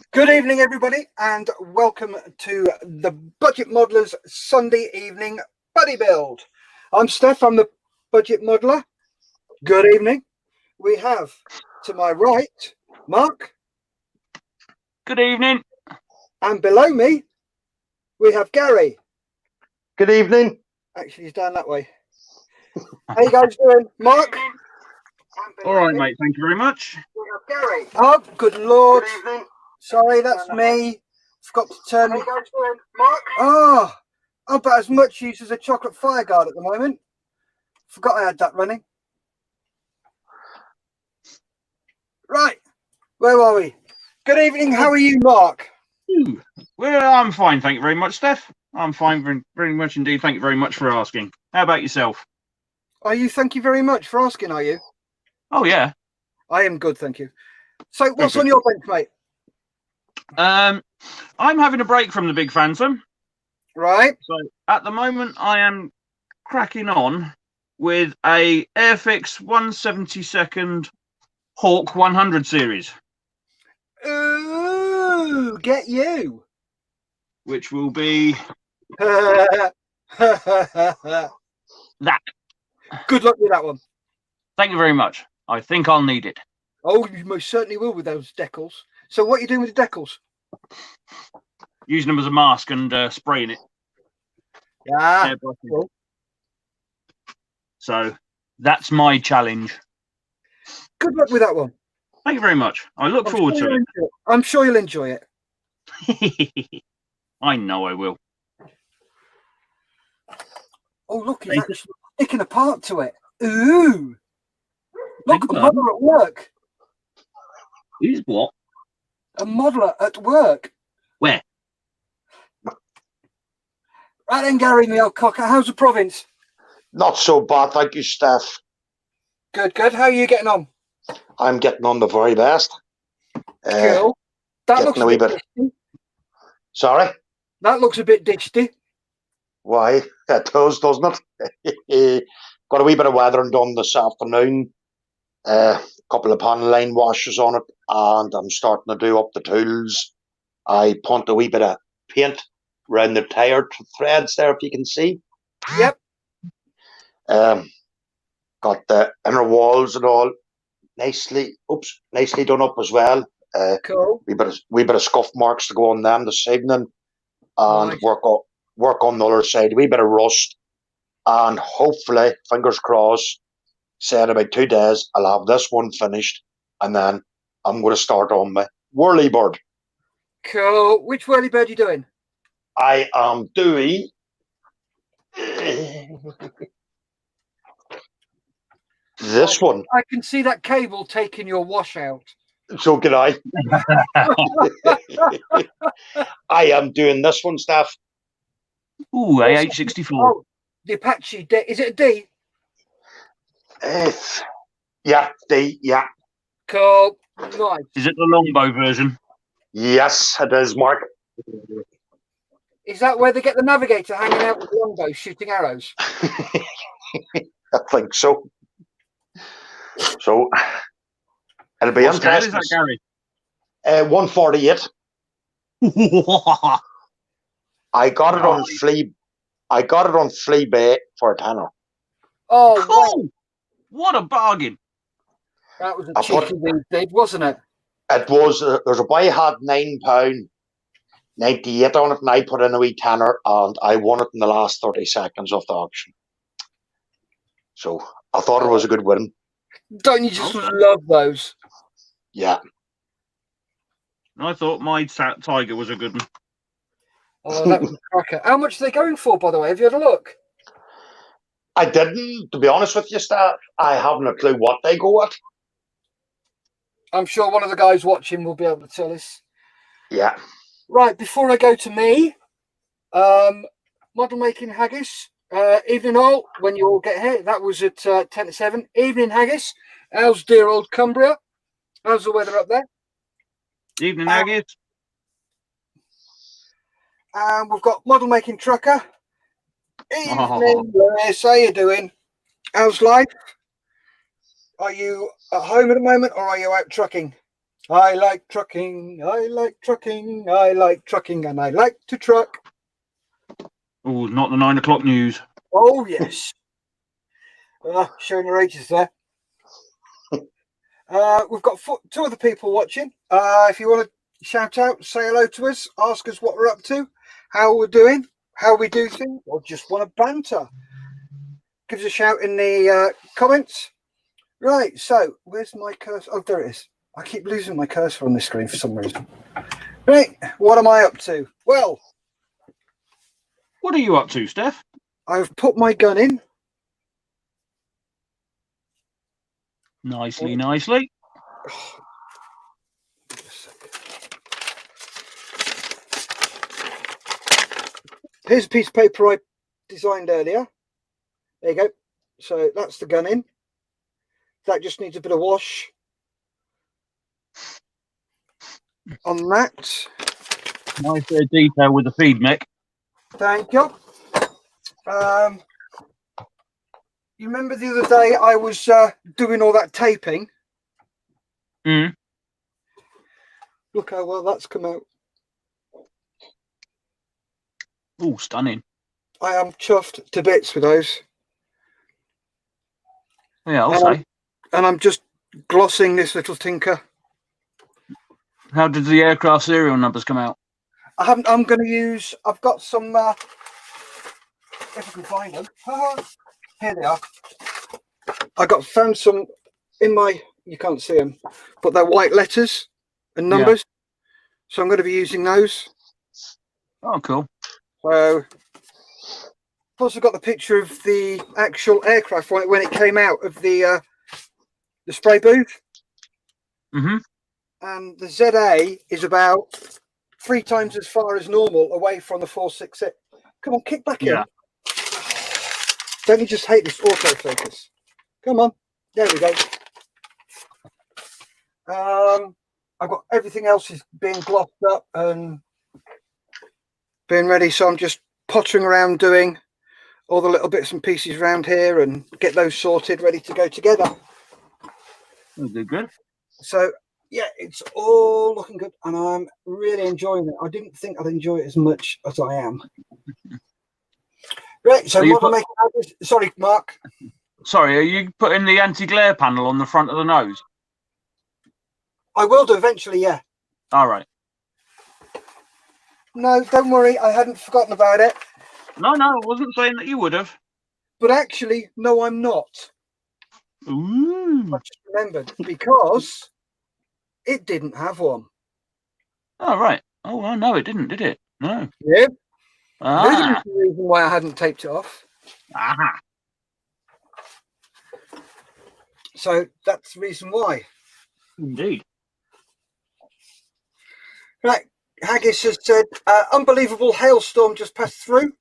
Good evening, everybody, and welcome to the Budget Modelers Sunday evening buddy build. I'm Steff, I'm the Budget Modeler. Good evening. We have to my right, Marc. Good evening. And below me, we have Gary. Good evening. Actually, he's down that way. How you guys doing, Marc? All right, mate. Thank you very much. We have Gary. Oh, good Lord. Good evening. Sorry, that's me. Forgot to turn. How you guys doing, Marc? Oh, about as much use as a chocolate fire guard at the moment. Forgot I had that running. Right, where are we? Good evening. How are you, Marc? Well, I'm fine. Thank you very much, Steff. I'm fine very much indeed. Thank you very much for asking. How about yourself? Are you? Thank you very much for asking. Are you? Oh yeah, I am good, thank you. So, what's on your bench, mate? I'm having a break from the big phantom. Right. So at the moment, I am cracking on with a Airfix 172nd Hawk 100 series. Ooh, get you. Which will be that. Good luck with that one. Thank you very much. I think I'll need it. Oh, you most certainly will with those decals. So what are you doing with the decals? Using them as a mask and spraying it. Yeah. Cool. So that's my challenge. Good luck with that one. Thank you very much. I look forward to it. I'm sure you'll enjoy it. I know I will. Oh, look, he's actually sticking a part to it. Ooh. Look, a modeler at work. Who's what? A modeler at work. Where? Right then, Gary, me old cocker. How's the province? Not so bad, thank you, Steff. Good, good. How are you getting on? I'm getting on the very best. Cool. That looks a wee bit disty. Sorry? That looks a bit disty. Why? It does, doesn't it? Got a wee bit of weathering done this afternoon. A couple of panel line washes on it, and I'm starting to do up the tools. I pumped a wee bit of paint around the tire threads there, if you can see. Yep. Got the inner walls and all nicely done up as well. Cool. Wee bit of scuff marks to go on them this evening, and nice. work on the other side. A wee bit of rust, and hopefully, fingers crossed, say in about 2 days, I'll have this one finished, and then I'm going to start on my whirly bird. Cool. Which whirly bird are you doing? I am doing this one. I can see that cable taking your washout. So can I. I am doing this one, Steff. Ooh, AH64. Oh, the Apache. Is it a D? Yeah, D, yeah. Cool. Nice. Is it the longbow version? Yes, it is, Mark. Is that where they get the navigator hanging out with the longbow shooting arrows? I think so. So it'll be interesting. What is that, Gary? 148. I got it on flea. I got it on Flea Bay for a tenner. Oh, cool! Wow. What a bargain! That was a cheeky thing, did, wasn't it? It was. There's a boy had £9.98 on it, and I put in a wee tenner, and I won it in the last 30 seconds of the auction. So I thought it was a good win. Don't you just love those? Yeah. I thought my Tiger was a good one. Oh, that was a cracker. How much are they going for, by the way? Have you had a look? I didn't, to be honest with you, Steff. I haven't a clue what they go at. I'm sure one of the guys watching will be able to tell us. Yeah. Right, before I go to me, model making haggis. Evening all, when you all get here. That was at 10 to 7. Evening haggis. How's dear old Cumbria? How's the weather up there? Evening haggis. And we've got model making trucker. Evening, Lewis. How you doing? How's life? Are you at home at the moment, or are you out trucking? I like trucking, I like trucking, I like trucking, and I like to truck. Oh, not the 9 o'clock news. Oh, yes. Showing your ages there. We've got two other people watching. If you want to shout out, say hello to us, ask us what we're up to, how we're doing, how we do things, or just want to banter, give us a shout in the comments. Right, so where's my cursor? Oh, there it is. I keep losing my cursor on this screen for some reason. Right, what am I up to? Well, What are you up to, Steff? I've put my gun in. Nicely, nicely. Here's a piece of paper I designed earlier. There you go. So that's the gun in. That just needs a bit of wash on that. Nice bit of detail with the feed mech. Thank you. You remember the other day I was doing all that taping? Mm. Look how well that's come out. Oh, stunning. I am chuffed to bits with those. Yeah, I'll say. And I'm just glossing this little tinker. How did the aircraft serial numbers come out? I'm going to use, I've got some, if I can find them. Here they are. Found some in my, you can't see them, but they're white letters and numbers. Yeah. So I'm going to be using those. Oh, cool. So, plus I've got the picture of the actual aircraft when it came out of the spray booth. Mm-hmm. And the ZA is about 3 times as far as normal away from the 468. Come on, kick back in. Don't you just hate this autofocus? Come on. There we go. I've got everything else is being glossed up and being ready. So I'm just pottering around doing all the little bits and pieces around here and get those sorted, ready to go together. That'll do good. So, yeah, it's all looking good and I'm really enjoying it. I didn't think I'd enjoy it as much as I am. Right, so sorry, Mark. Sorry, are you putting the anti-glare panel on the front of the nose? I will do eventually, yeah. All right. No, don't worry, I hadn't forgotten about it. No, I wasn't saying that you would have. But actually, no, I'm not. Ooh. I just remembered because it didn't have one. Oh, right. Oh, well, no, it didn't, did it? No. Yeah. Ah. This is the reason why I hadn't taped it off. Aha. So that's the reason why. Indeed. Right. Haggis has said, unbelievable hailstorm just passed through.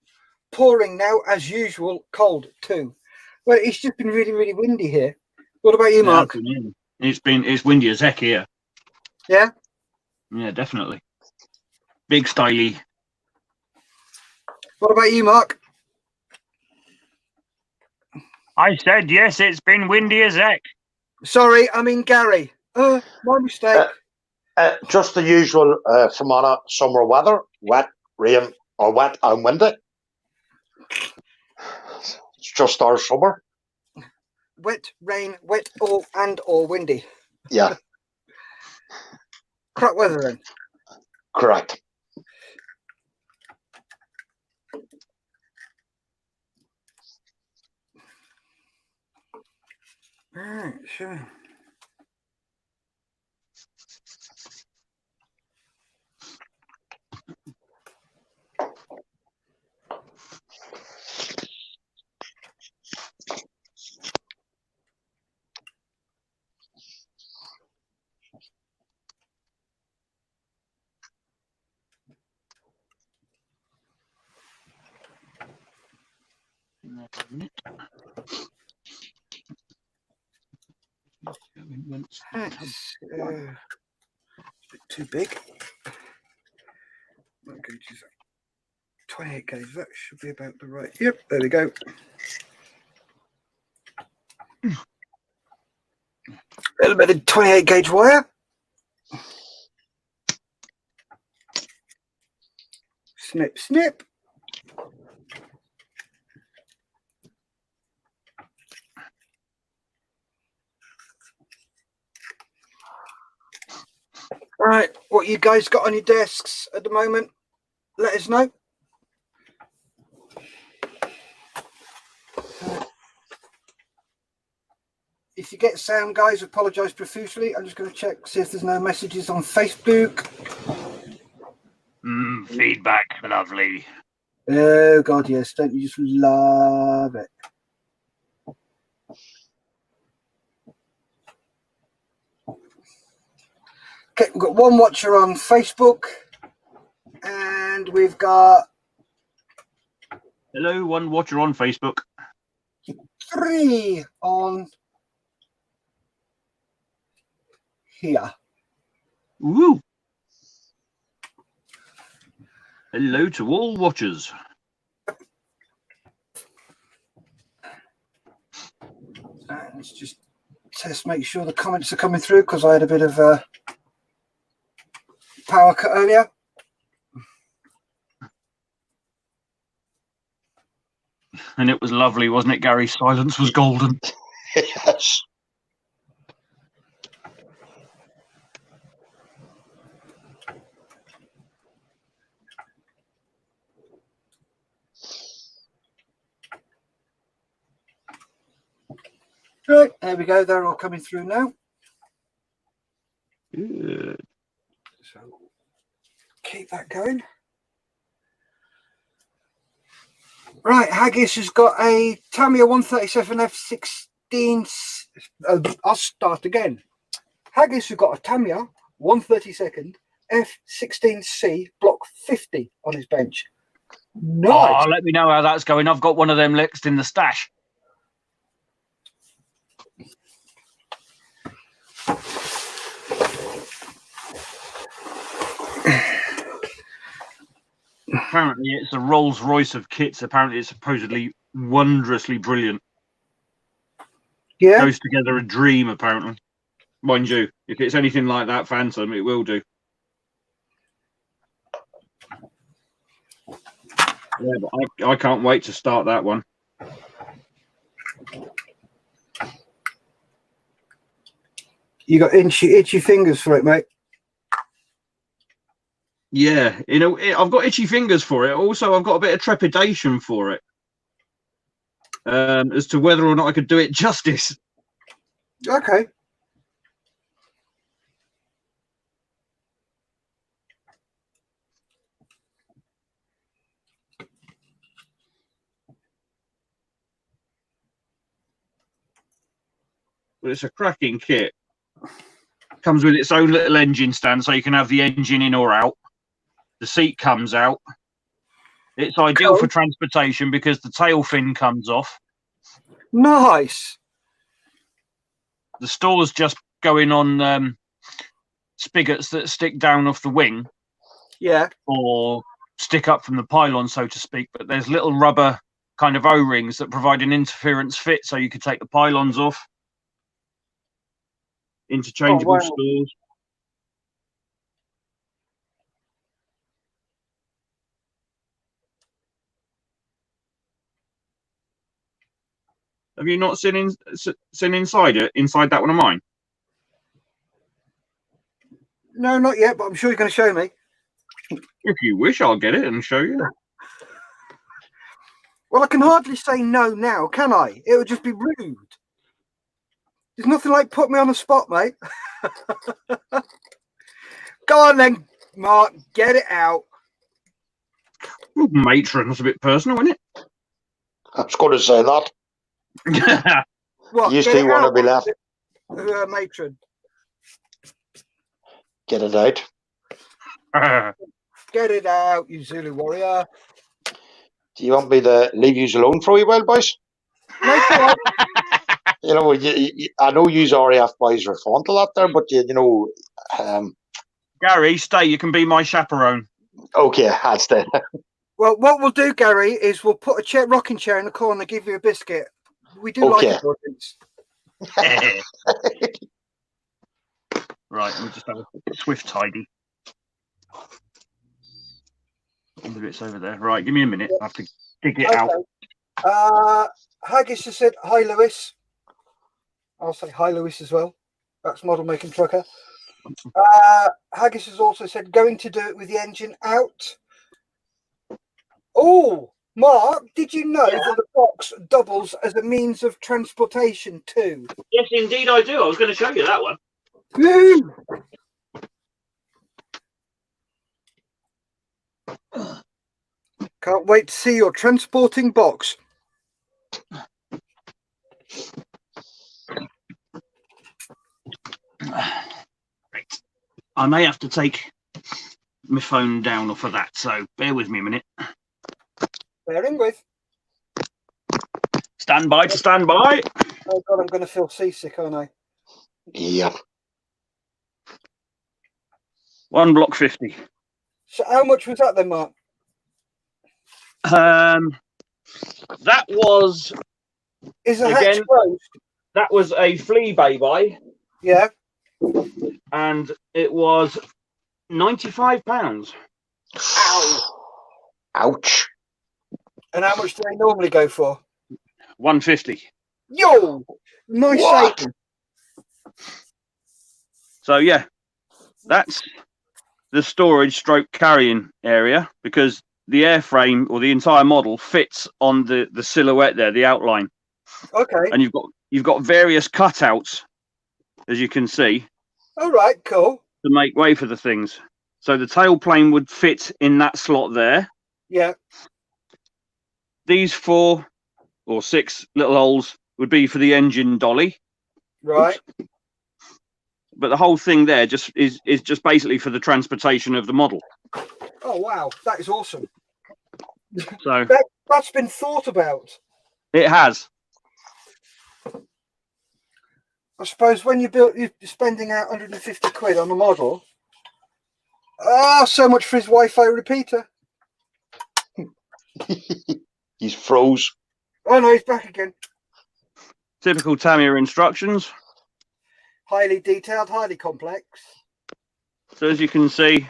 Pouring now, as usual, cold too. Well, it's just been really, really windy here. What about you, Mark? It's windy as heck here. Yeah? Yeah, definitely. Big styly. What about you, Mark? I said yes, it's been windy as heck. Sorry, I mean Gary. My mistake. Just the usual Fermanagh summer weather, wet, rain, or wet and windy. It's just our summer. Wet, rain, wet, or windy. Yeah. Crap weather then. Correct. Alright, sure. That's a bit too big. What gauge is that? 28 gauge. That should be about the right. Yep, there we go. A little bit of 28 gauge wire. Snip, snip. Right, what you guys got on your desks at the moment? Let us know. If you get sound, guys, apologise profusely. I'm just going to check, see if there's no messages on Facebook. Feedback, lovely. Oh, God, yes. Don't you just love it? Okay, we've got one watcher on Facebook. And we've got... Hello, one watcher on Facebook. 3 on... here. Woo! Hello to all watchers. Let's just test, make sure the comments are coming through, because I had a bit of a power cut earlier. And it was lovely, wasn't it, Gary? Silence was golden. Yes. Right, there we go. They're all coming through now. Good. So keep that going. Right, Haggis has got a Tamiya 137 F16. I'll start again. Haggis has got a Tamiya 132nd F16C Block 50 on his bench. Nice. Oh, let me know how that's going. I've got one of them next in the stash. Apparently, it's a Rolls Royce of kits. Apparently, it's supposedly wondrously brilliant. Yeah. Goes together a dream, apparently. Mind you, if it's anything like that Phantom, it will do. Yeah, but I can't wait to start that one. You got itchy fingers for it, mate. Yeah, you know, I've got itchy fingers for it. Also, I've got a bit of trepidation for it, as to whether or not I could do it justice. Okay. But it's a cracking kit. Comes with its own little engine stand, so you can have the engine in or out. The seat comes out. It's ideal for transportation because the tail fin comes off. Nice. The store's just going on spigots that stick down off the wing. Yeah. Or stick up from the pylon, so to speak. But there's little rubber kind of O-rings that provide an interference fit, so you could take the pylons off. Interchangeable stores. Have you not seen inside it? Inside that one of mine? No, not yet, but I'm sure you're going to show me. If you wish, I'll get it and show you. Well, I can hardly say no now, can I? It would just be rude. There's nothing like put me on the spot, mate. Go on then, Mark, get it out. Ooh, matron, that's a bit personal, isn't it? I was going to say that. What? You still want to be left. Matron. Get it out. Get it out, you Zulu warrior. Do you want me to leave you alone for a while, boys? No, you know, I know you RAF boys are fond of that there, but you know, Gary, stay. You can be my chaperone. Okay, I'll stay. Well, what we'll do, Gary, is we'll put a rocking chair in the corner and give you a biscuit. We do like it. Right, let me just have a swift tidy. It's over there. Right, give me a minute. I have to dig it Okay. out. Haggis has said, hi, Lewis. I'll say hi, Lewis, as well. That's model making trucker. Haggis has also said, going to do it with the engine out. Oh, Mark, did you know that the box doubles as a means of transportation too? Yes, indeed I do. I was going to show you that one. Woo! Can't wait to see your transporting box. Right. I may have to take my phone down off of that, so bear with me a minute. Bearing with. Stand by to stand by. Oh God, I'm going to feel seasick, aren't I? Yep. 1 block 50. So how much was that then, Mark? That was Is the again, hatch closed? that was a flea buy, Yeah. and it was £95. Ow. Ouch. And how much do they normally go for? 150. Yo! Nice What? saving. So yeah, that's the storage stroke carrying area, because the airframe or the entire model fits on the silhouette there, the outline. Okay. And you've got various cutouts, as you can see, All right, cool. to make way for the things. So the tailplane would fit in that slot there. Yeah. These 4 or 6 little holes would be for the engine dolly. Right. Oops. But the whole thing there just is just basically for the transportation of the model. Oh wow, that is awesome. So That's been thought about. it has. I suppose when you're spending out 150 quid on a model. So much for his Wi-Fi repeater. He's froze. Oh no, he's back again. Typical Tamiya instructions. Highly detailed, highly complex. So as you can see,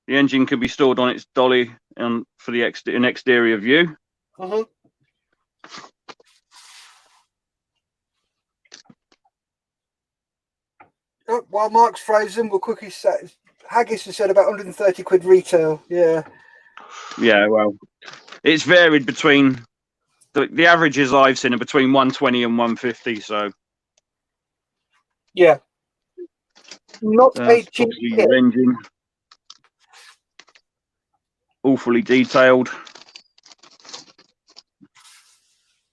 the engine can be stored on its dolly for the an exterior view. Uh-huh. Oh, while Mark's frozen, we'll quickly say Haggis has said about 130 quid retail. Yeah. Yeah, well, it's varied between the averages I've seen are between 120 and 150. So Yeah. Not a cheap obviously kit. your engine, awfully detailed.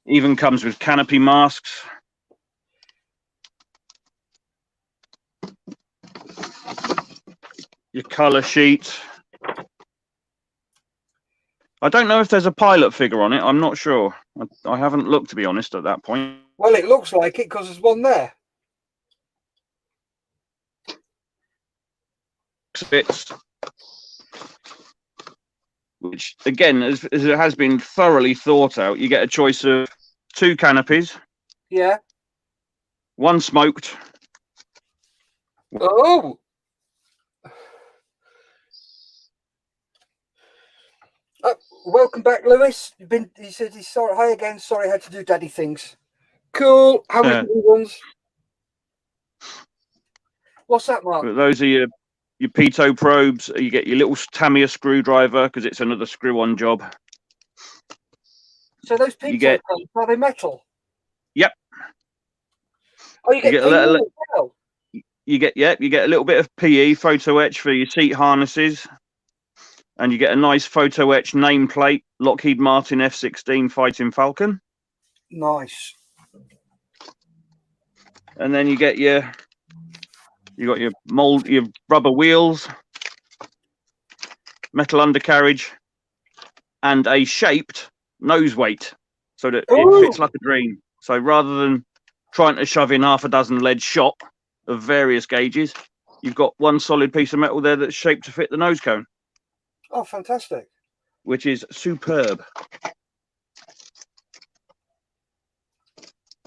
Even comes with canopy masks. Your colour sheet. I don't know if there's a pilot figure on it. I'm not sure. I haven't looked, to be honest, at that point. Well, it looks like it because there's one there. Bits, which again, as it has been thoroughly thought out, you get a choice of 2 canopies. Yeah. 1 smoked. Oh. Welcome back, Lewis. He said he's sorry. Hi again. Sorry, I had to do daddy things. Cool. How many ones? What's that, Mark? Those are your pitot probes. You get your little Tamiya screwdriver because it's another screw-on job. So those pitot probes, are they metal? Yep. Oh, you get PE as well. You get a little bit of PE photo etch for your seat harnesses, and you get a nice photo etch nameplate, Lockheed Martin F-16 Fighting Falcon. Nice. And then you got your rubber wheels, metal undercarriage, and a shaped nose weight so that it fits like a dream. So rather than trying to shove in half a dozen lead shot of various gauges, you've got one solid piece of metal there that's shaped to fit the nose cone. Oh, fantastic. Which is superb.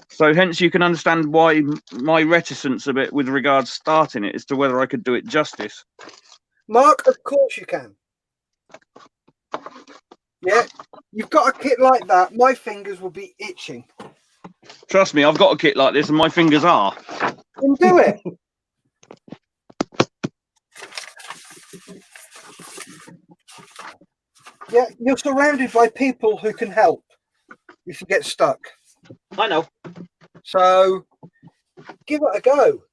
So hence you can understand why my reticence a bit with regards starting it as to whether I could do it justice. Mark, of course you can. Yeah, you've got a kit like that. My fingers will be itching. Trust me, I've got a kit like this and my fingers are. Then do it. Yeah, you're surrounded by people who can help if you get stuck. I know. So give it a go.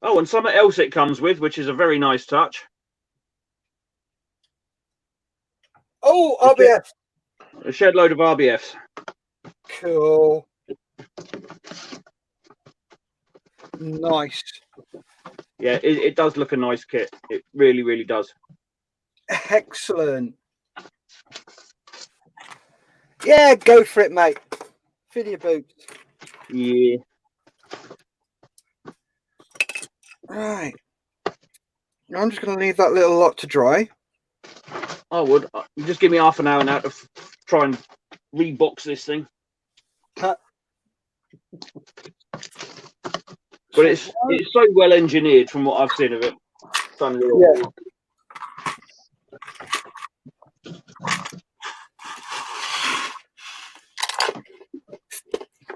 Oh, and something else it comes with, which is a very nice touch. Oh, RBF. A shed load of RBFs. Cool. Nice. Yeah, it does look a nice kit. It really, really does. Excellent. Yeah, go for it, mate. Fill your boots. Yeah. Right. I'm just going to leave that little lot to dry. I would. Just give me half an hour now to try and rebox this thing. But it's so well engineered from what I've seen of it. Done real well.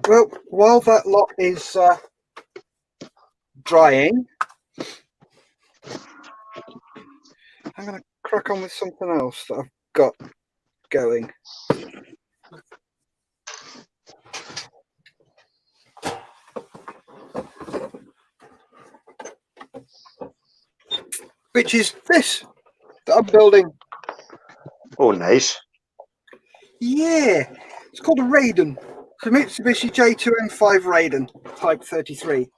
Well, while that lot is drying, I'm going to crack on with something else that I've got going. Which is this that I'm building. Oh, nice. Yeah, it's called a Raiden. It's a Mitsubishi J2M5 Raiden Type 33.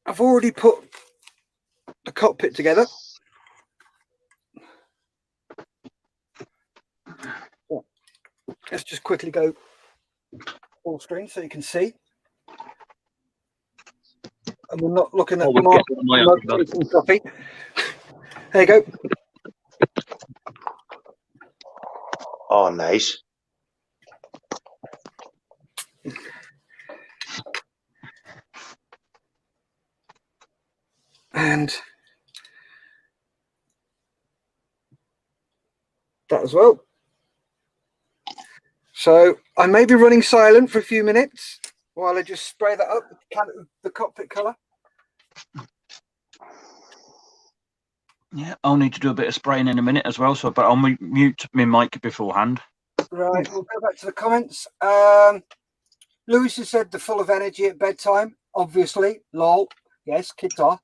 I've already put the cockpit together. Let's just quickly go full screen so you can see. And we're not looking at Mark copy. There you go. Oh, nice. And that as well. So I may be running silent for a few minutes while I just spray that up with the cockpit colour. Yeah, I'll need to do a bit of spraying in a minute as well, but I'll mute my mic beforehand. Right, we'll go back to the comments. Lewis has said they're full of energy at bedtime. Obviously, lol. Yes, kids are.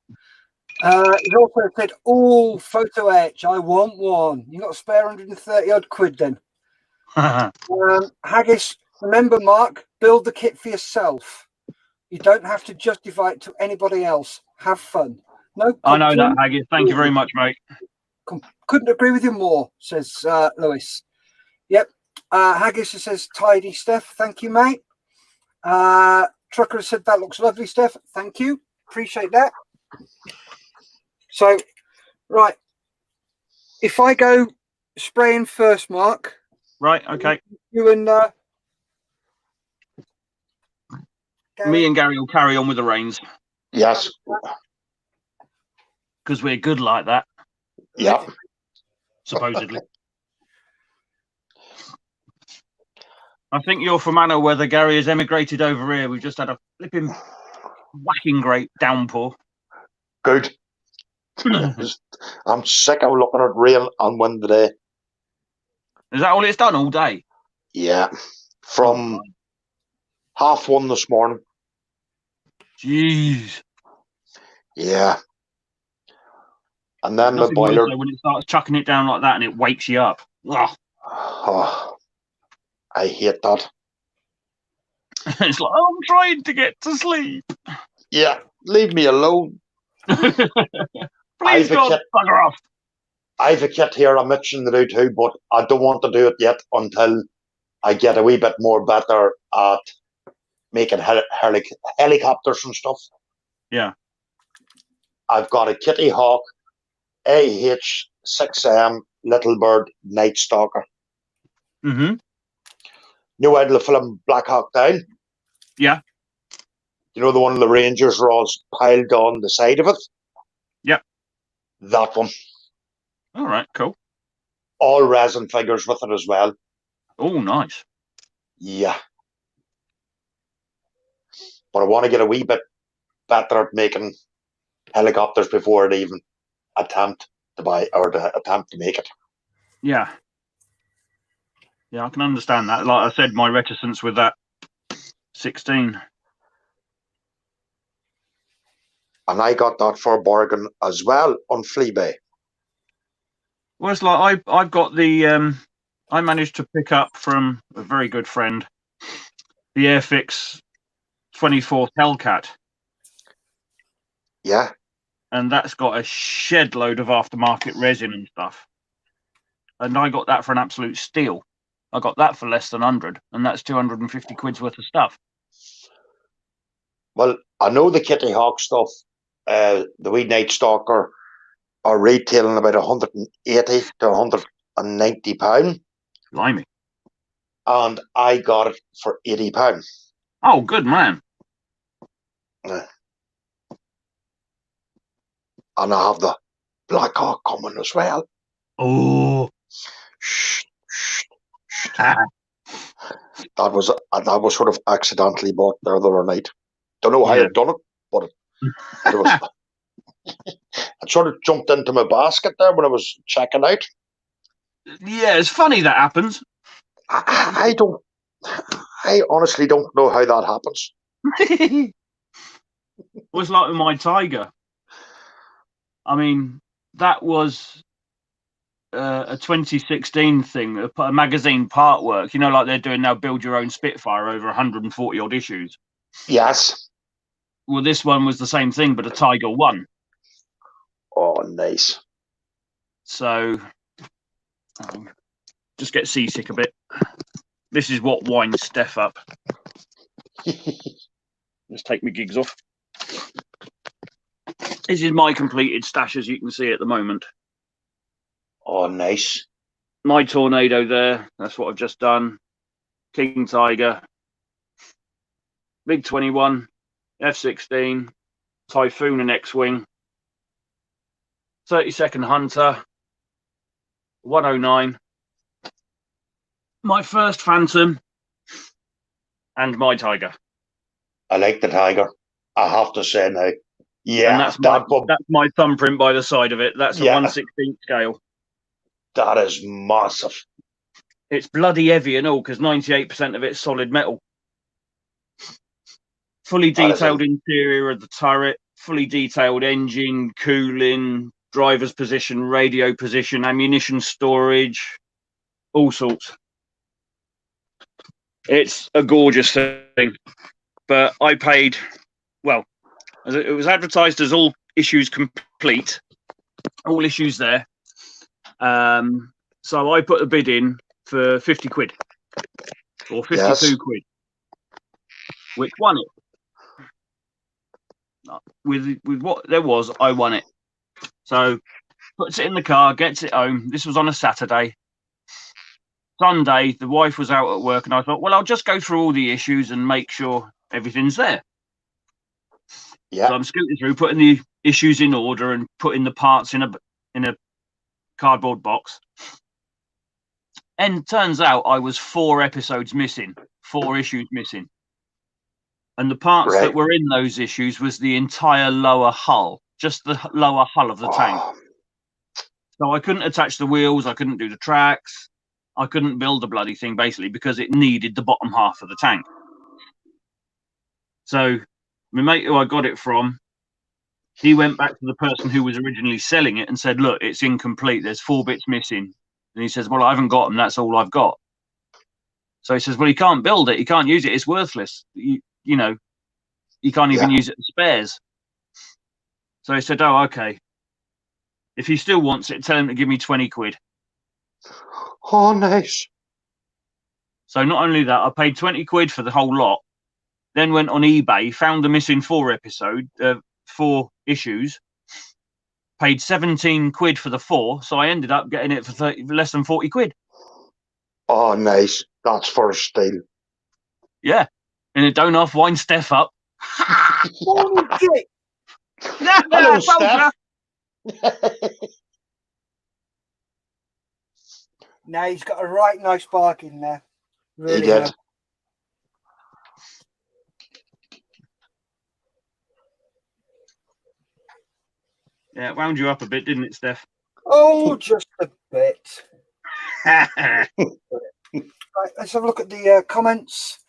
He's also said, "Oh, photo etch. I want one. You got to spare 130 odd quid then." Haggis, remember, Mark, build the kit for yourself. You don't have to justify it to anybody else. Have fun. No, I know that, Haggis. Thank you very much, mate. Couldn't agree with you more, says Lewis. Yep. Haggis says, tidy, Steff. Thank you, mate. Trucker said, that looks lovely, Steff. Thank you. Appreciate that. So, right. If I go spraying first, Mark. Right, okay. You and me and Gary will carry on with the reins. Yes. Because we're good like that. Yeah. Supposedly. I think you're from Anna, whether Gary has emigrated over here. We've just had a flipping whacking great downpour. Good. I'm sick of looking at rain and wind today. Is that all it's done all day? Yeah. From 1:30 this morning. Jeez. Yeah. And then the boiler. When it starts chucking it down like that and it wakes you up. Oh, I hate that. It's like, I'm trying to get to sleep. Yeah, leave me alone. Please, God, bugger off. I have a kit here I'm itching to do too, but I don't want to do it yet until I get a wee bit more better at making helicopters and stuff. Yeah. I've got a Kitty Hawk AH6M Little Bird Night Stalker. Mm-hmm. New idle film Black Hawk Down. Yeah. You know the one of the Rangers are all piled on the side of it? Yep. That one. All right, cool. All resin figures with it as well. Oh, nice. Yeah. But I want to get a wee bit better at making helicopters before I'd even attempt to buy or to attempt to make it. Yeah. Yeah, I can understand that. Like I said, my reticence with that 16. And I got that for a bargain as well on Fleabay. Well, it's like I've got the I managed to pick up from a very good friend the Airfix 24th Hellcat, Yeah. and that's got a shed load of aftermarket resin and stuff. And I got that for an absolute steal. I got that for less than 100, and that's 250 quid's worth of stuff. Well, I know the Kitty Hawk stuff, the wee Night Stalker, are retailing about 180 to 190 pound, Blimey. and I got it for 80 pound. Oh, good man. And I have the Black Hawk coming as well. Oh. Shh, shh, shh. That was sort of accidentally bought the other night. Don't know how I've done it, but it was. It sort of jumped into my basket there when I was checking out. Yeah, it's funny that happens. I honestly don't know how that happens. It was like with my Tiger. I mean, that was a 2016 thing, a magazine part work. You know, like they're doing now, build your own Spitfire over 140 odd issues. Yes. Well, this one was the same thing, but a Tiger 1. Oh, nice. So, just get seasick a bit. This is what winds Steff up. Let's take my gigs off. This is my completed stash, as you can see at the moment. Oh, nice. My Tornado there. That's what I've just done. King Tiger. Big 21. F-16. Typhoon and X-Wing. 32nd Hunter. 109. My first Phantom. And my Tiger. I like the Tiger. I have to say now. Yeah, and that's my thumbprint by the side of it. That's a 1/16 scale. That is massive. It's bloody heavy and all, because 98% of it's solid metal. Fully detailed interior of the turret, fully detailed engine, cooling, driver's position, radio position, ammunition storage, all sorts. It's a gorgeous thing. But I paid, well, it was advertised as all issues complete, all issues there. So I put a bid in for 50 quid or 52 quid, which won it. With what there was, I won it. So puts it in the car, gets it home. This was on a Saturday. Sunday, the wife was out at work, and I thought, well, I'll just go through all the issues and make sure everything's there. Yeah. So I'm scooting through, putting the issues in order and putting the parts in a cardboard box. And turns out I was 4 episodes missing, 4 issues missing. And the parts that were in those issues was the entire lower hull, just the lower hull of the tank. So I couldn't attach the wheels, I couldn't do the tracks, I couldn't build the bloody thing, basically, because it needed the bottom half of the tank. So my mate who I got it from, he went back to the person who was originally selling it and said, look, it's incomplete, there's 4 bits missing. And he says, well, I haven't got them, that's all I've got. So he says, well, you can't build it, you can't use it, it's worthless. You know, you can't even use it as spares. So he said, oh, okay. If he still wants it, tell him to give me 20 quid. Oh, nice. So not only that, I paid 20 quid for the whole lot, then went on eBay, found the missing 4 issues, paid 17 quid for the 4, so I ended up getting it for less than 40 quid. Oh, nice. That's for a steal. Yeah. And it don't half wind Steff up. Morning, Dick. Hello, Steff. No, he's got a right nice bark in there. Really He did. has. Yeah, it wound you up a bit, didn't it, Steff? Oh, just a bit. Right, let's have a look at the comments.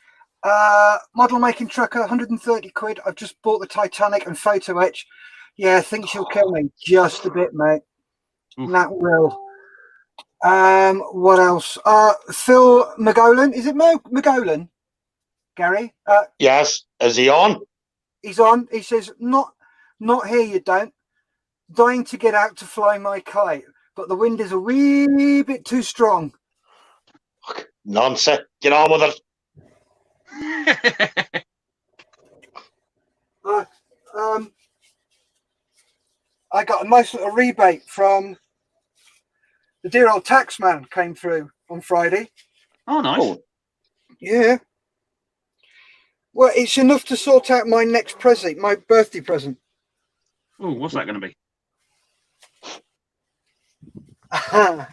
Model making trucker, 130 quid. I've just bought the Titanic and photo etch. Yeah, I think she'll kill me just a bit, mate. Oof. That will. What else? Phil McGolan. Is it McGolan? Gary? Yes. Is he on? He's on. He says, not here, you don't. Dying to get out to fly my kite, but the wind is a wee bit too strong. Nonsense. Get on with it. I got a nice little rebate from the dear old tax man came through on Friday. Oh, nice. Oh, Yeah. Well, it's enough to sort out my next present, my birthday present. Oh, what's that going to be? A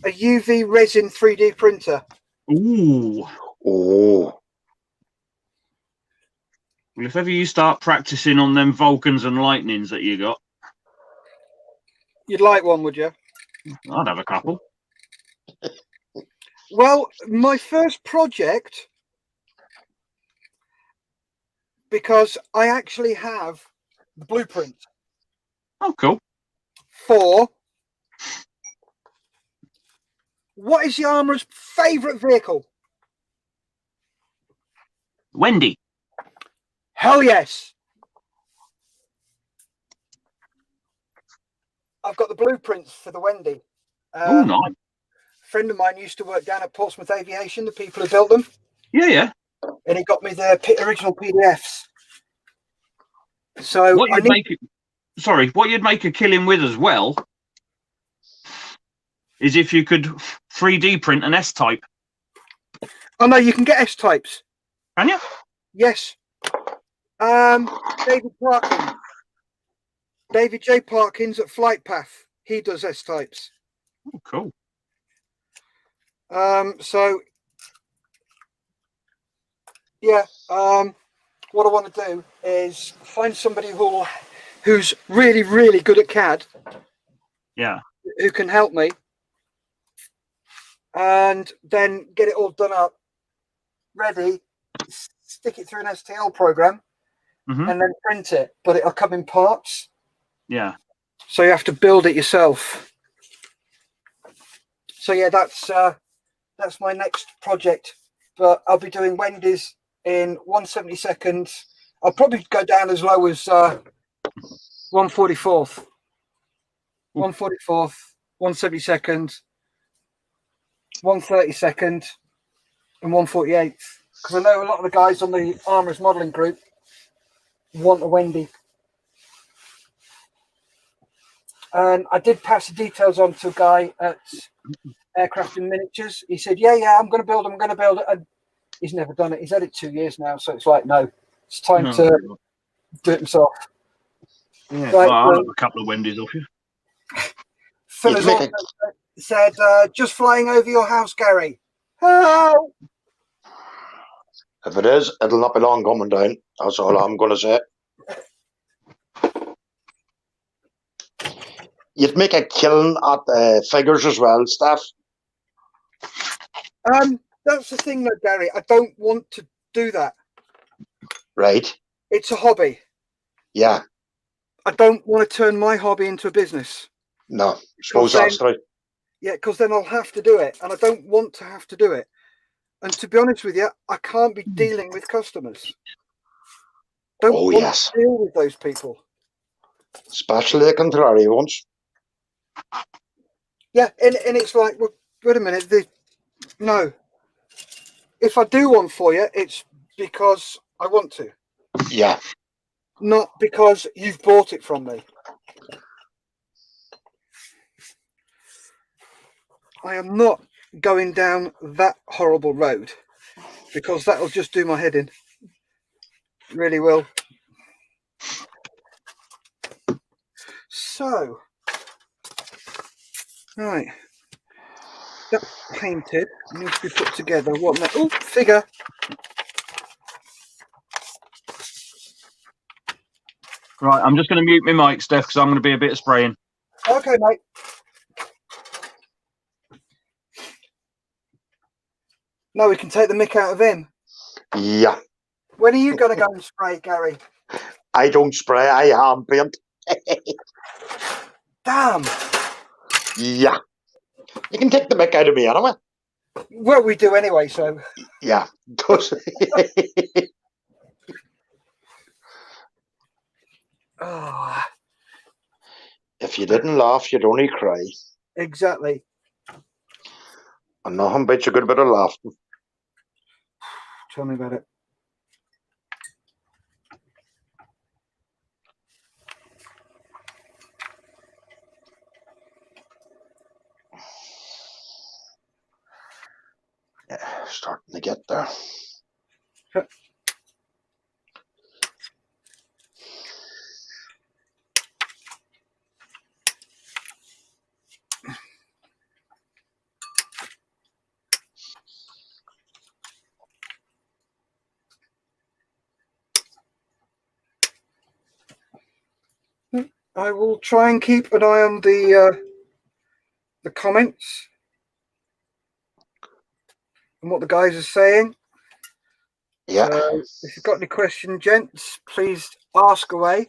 UV resin 3D printer. Ooh. oh. Well, if ever you start practicing on them Vulcans and Lightnings that you got, You'd like one, would you? I'd have a couple. Well, my first project, because I actually have the blueprint Oh, cool. for what is the armourer's favourite vehicle? Wendy. Hell yes. I've got the blueprints for the Wendy. Oh, nice. A friend of mine used to work down at Portsmouth Aviation, the people who built them. Yeah, yeah. And he got me the original PDFs. So What you'd make a killing with as well is if you could 3D print an S-type. Oh no, you can get S types. Can you? Yes. David Parkins. David J. Parkins at Flight Path. He does S types. Oh, cool. So yeah, what I want to do is find somebody who's really, really good at CAD. Yeah. Who can help me, and then get it all done up, ready, stick it through an STL program, and then print it. But it'll come in parts. Yeah. So you have to build it yourself. So yeah, that's my next project. But I'll be doing Wendy's in 1/72. I'll probably go down as low as 1/44. 1/44, 1/72, 1/32, and 1/48. Because I know a lot of the guys on the Armourers modelling group want a Wendy. And I did pass the details on to a guy at Aircraft and Miniatures. He said, yeah, I'm going to build it. And he's never done it. He's had it 2 years now. So it's like, no, it's time to do it himself. Yeah, Right, well, I'll have a couple of Wendy's off you. Phil has also said, just flying over your house, Gary. Help! If it is, it'll not be long coming down. That's all I'm going to say. You'd make a killing at figures as well, Steff. That's the thing, though, Gary. I don't want to do that. Right. It's a hobby. Yeah. I don't want to turn my hobby into a business. No, suppose that's true. Yeah, because then I'll have to do it, and I don't want to have to do it. And to be honest with you, I can't be dealing with customers. Don't want to deal with those people. Especially the contrary ones. Yeah, and it's like, well, wait a minute. No. If I do one for you, it's because I want to. Yeah. Not because you've bought it from me. I am not going down that horrible road, because that'll just do my head in. It really will. So, right, that's painted. Needs to be put together. What now? Oh, figure. Right, I'm just going to mute my mic, Steff, because I'm going to be a bit of spraying. Okay, mate. Now we can take the mick out of him. Yeah. When are you going to go and spray, Gary? I don't spray, I hand paint. Damn. Yeah. You can take the mick out of me anyway. Well, we do anyway, so. Yeah. Does. Oh, If you didn't laugh, you'd only cry. exactly. And nothing beats a good bit of laughing. Tell me about it. Yeah, starting to get there. I will try and keep an eye on the comments and what the guys are saying. Yeah. So if you've got any questions, gents, please ask away.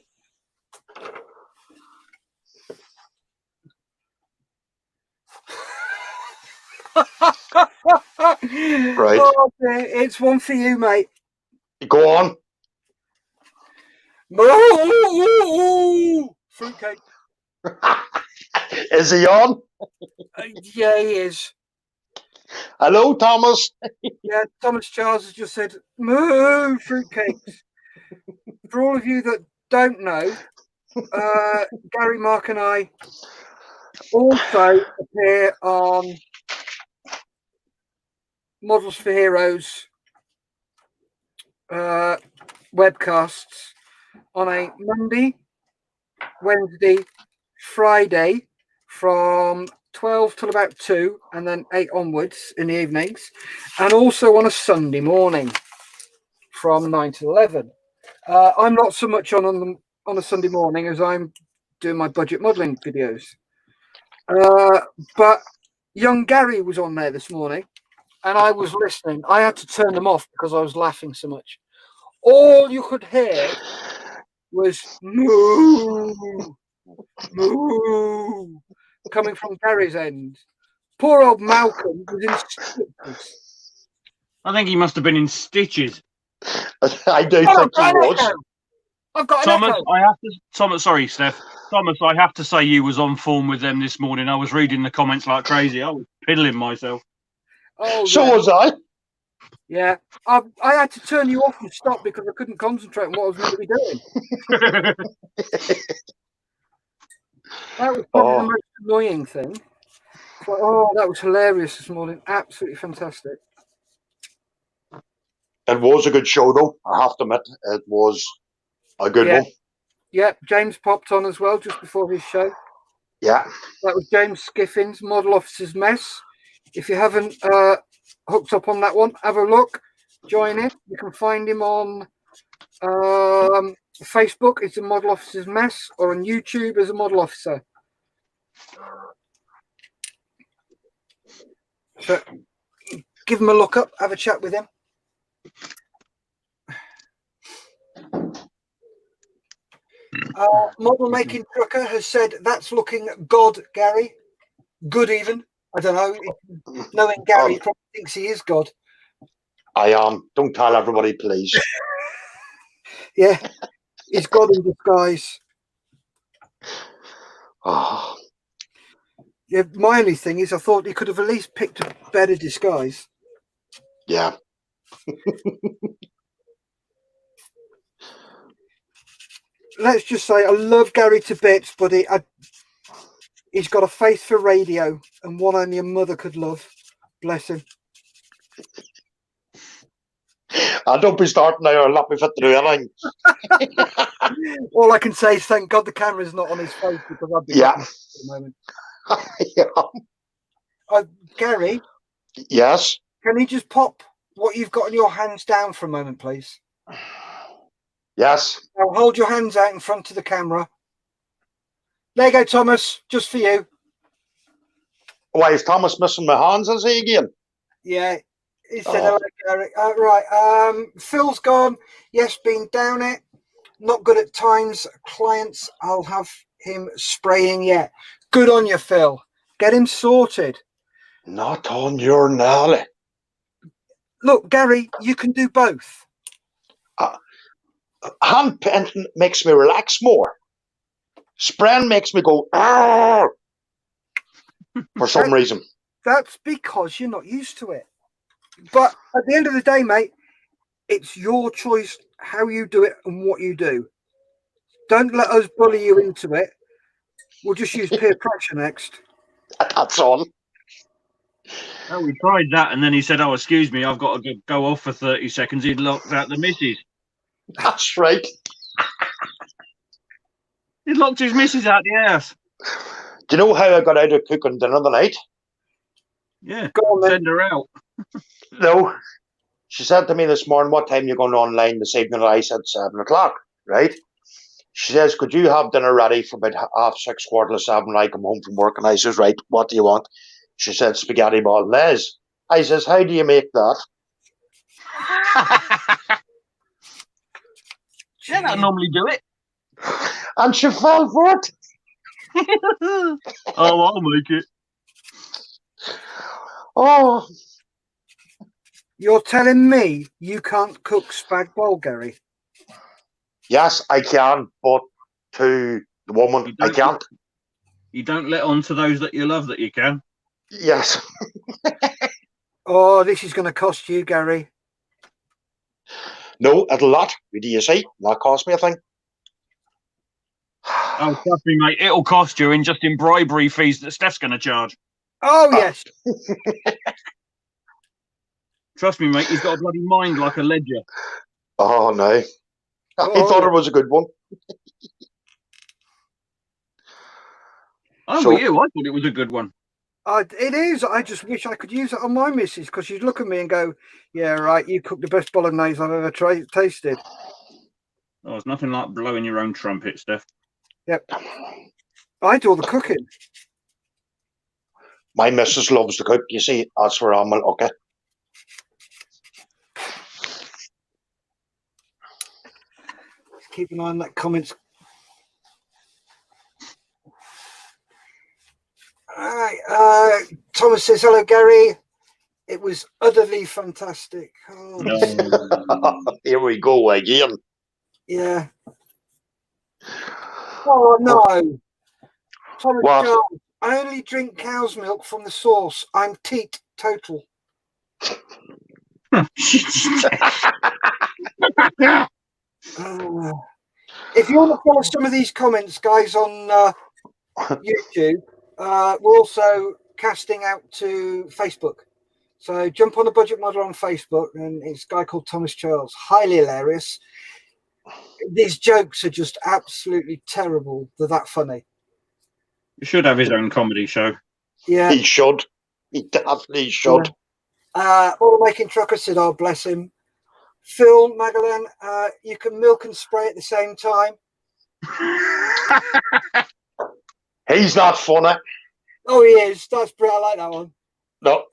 Right. Oh, it's one for you, mate. Go on. Fruitcake. Is he on? Yeah, he is. Hello, Thomas. Yeah, Thomas Charles has just said, moo, fruitcakes. For all of you that don't know, Gary, Mark and I also appear on Models for Heroes webcasts on a Monday, Wednesday, Friday from 12 till about 2 and then 8 onwards in the evenings, and also on a Sunday morning from 9 to 11. I'm not so much on a Sunday morning as I'm doing my budget modelling videos. But young Gary was on there this morning and I was listening. I had to turn them off because I was laughing so much. All you could hear was moo, moo, coming from Gary's end. Poor old Malcolm was in stitches. I think he must have been in stitches. I do Oh, think he was. I've got an Thomas, echo. sorry, Steph. Thomas, I have to say you was on form with them this morning. I was reading the comments like crazy. I was piddling myself. Oh, So yeah. was I. Yeah, I had to turn you off and stop because I couldn't concentrate on what I was meant to be doing. That was probably the most annoying thing. But, that was hilarious this morning. Absolutely fantastic. It was a good show, though. I have to admit, it was a good one. Yeah, James popped on as well just before his show. Yeah. That was James Skiffin's Model Officer's Mess. If you haven't hooked up on that one, have a look. Join in. You can find him on Facebook. It's a Model Officer's Mess, or on YouTube as a Model Officer. So give him a look up. Have a chat with him. Model Making Trucker has said that's looking good, Gary. Good even. I don't know. Knowing Gary, he probably thinks he is God. I am. Don't tell everybody, please. Yeah, he's God in disguise. Oh. Yeah, my only thing is I thought he could have at least picked a better disguise. Yeah. Let's just say I love Gary to bits, but he's got a face for radio and one only a mother could love. Bless him. I don't be starting now. I'll not be fit to do anything. All I can say is thank God the camera's not on his face because I'd be Yeah. at the moment. Yeah. Gary, Yes. can you just pop what you've got in your hands down for a moment, please? Yes. Now hold your hands out in front of the camera. There you go, Thomas, just for you. Why is Thomas missing my hands? Is he again? Yeah, he said hello, Gary. Right, Phil's gone. Yes, been down it. Not good at times. Clients, I'll have him spraying yet. Good on you, Phil. Get him sorted. Not on your Nelly. Look, Gary, you can do both. Hand painting makes me relax more. Spraying makes me go "Arr!" for some reason. That's because you're not used to it. But at the end of the day, mate, it's your choice how you do it and what you do. Don't let us bully you into it. We'll just use peer pressure next. That's all. Oh, we tried that, and then he said, "Oh, excuse me, I've got to go off for 30 seconds." He'd locked out the missus. That's right. He locked his missus out the house. Do you know how I got out of cooking dinner the night? Yeah, Go on, then. send her out. No. She said to me this morning, "What time are you going online this evening?" I said 7 o'clock, right? She says, "Could you have dinner ready for about 6:30, 7:15? I come home from work." And I says, "Right, what do you want?" She said, "Spaghetti bolognese." I says, "How do you make that?" Yeah, I normally do it. And she fell for it. Oh, I'll make it. Oh, You're telling me you can't cook spag bol, Gary? yes, I can, but to the woman, I can't. You don't let on to those that you love that you can. Yes. Oh, this is going to cost you, Gary. No, it'll not. Do you see? That cost me a thing. Oh, trust me, mate, it'll cost you in bribery fees that Steff's going to charge. Oh, yes. Trust me, mate, he's got a bloody mind like a ledger. Oh, no. I thought yeah. it was a good one. Oh, were you? I thought it was a good one. It is. I just wish I could use it on my missus because she'd look at me and go, "Yeah, right, you cook the best bolognese I've ever tasted." Oh, it's nothing like blowing your own trumpet, Steff. Yep. I do all the cooking. My missus loves to cook, you see. That's where I'm okay. Keep an eye on that comments. All right. Thomas says, "Hello, Gary. It was utterly fantastic." Oh, No. Here we go again. yeah. Oh, no. Thomas What? Jones, I only drink cow's milk from the source. I'm teetotal. If you want to follow some of these comments, guys, on YouTube, we're also casting out to Facebook. So jump on the Budget Model on Facebook, and it's a guy called Thomas Charles. Highly hilarious. These jokes are just absolutely terrible. They're that funny. He should have his own comedy show. Yeah. He should. He definitely should. All making trucker said, "Oh, bless him." Phil Magellan, you can milk and spray at the same time. He's not funny. Oh, he is. That's great. I like that one. No.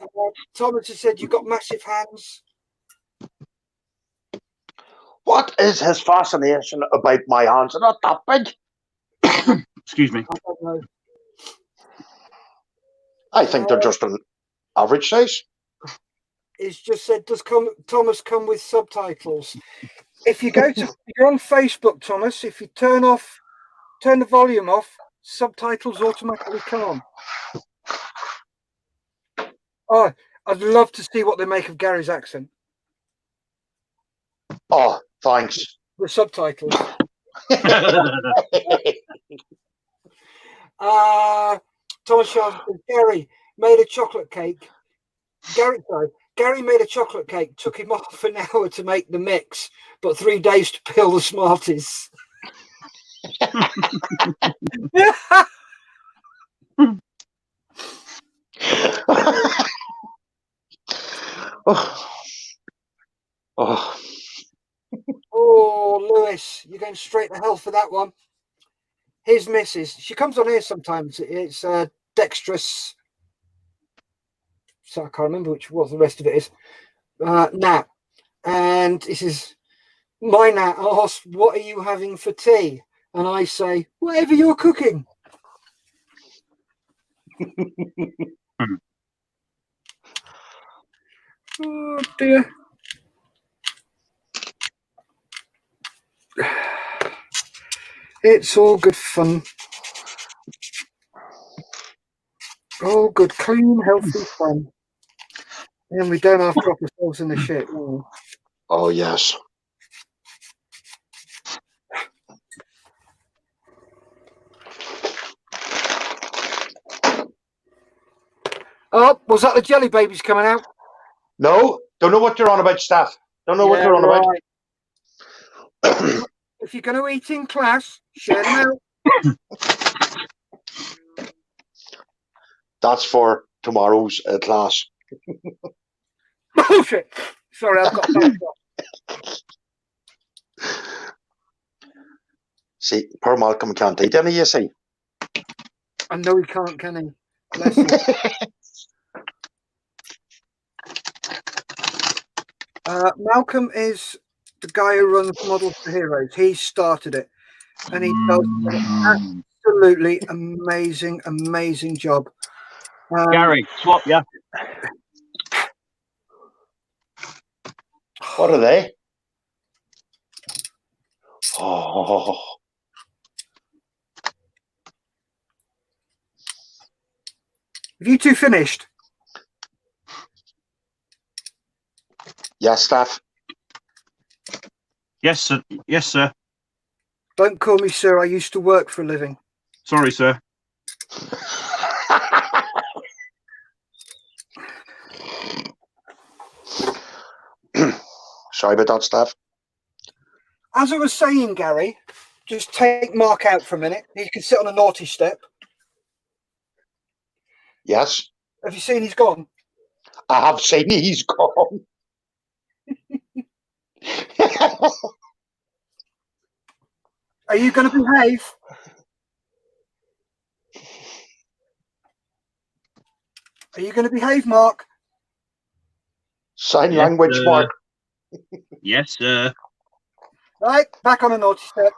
Thomas has said, "You've got massive hands." What is his fascination about my hands? They're not that big. Excuse me. I don't know. I think they're just an average size. It's just said, "Does Thomas come with subtitles?" If you go to, you're on Facebook, Thomas. If you turn the volume off, subtitles automatically come on. Oh, I'd love to see what they make of Gary's accent. Oh, thanks. The subtitles. Thomas Charles says, "Gary made a chocolate cake." Gary Gary made a chocolate cake. Took him half an hour to make the mix, but 3 days to peel the Smarties. Oh, Oh, Lewis, you're going straight to hell for that one. His missus, she comes on here sometimes. It's dexterous. So I can't remember what the rest of it is. Nat. And he says, my Nat asks, what are you having for tea? And I say, whatever you're cooking. Oh, dear. It's all good fun. All good, clean, healthy fun. And we don't have to drop ourselves in the shit. oh yes. Oh, was that the jelly babies coming out? No, don't know what you're on about, Steff. Don't know what you're on about. If you're going to eat in class, share them out. That's for tomorrow's class. Bullshit. Sorry, I've got that. See, poor Malcolm can't eat any, you see. I know he can't, can he? Bless him. Malcolm is the guy who runs Models for Heroes. He started it, and he does an absolutely amazing job. Gary, swap, yeah. What are they? Oh, Have you two finished? yes, Steff. Yes, sir. Yes, sir. Don't call me sir. I used to work for a living. Sorry, sir. Sorry about that, Steff. As I was saying, Gary, just take Marc out for a minute. He can sit on a naughty step. Yes, Have you seen he's gone? I have seen he's gone. Are you going to behave? Are you going to behave, Marc? Sign Yes, language, sir. Mark. Yes, sir. Right, back on a naughty step.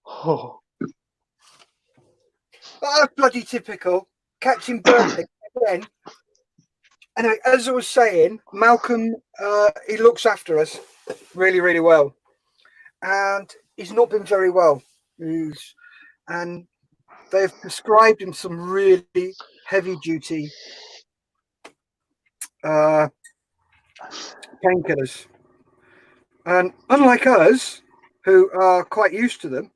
Oh. That's bloody typical. Catching birthday again. Anyway, as I was saying, Malcolm, he looks after us really well. And he's not been very well. And they've prescribed him some really heavy duty painkillers. And unlike us, who are quite used to them,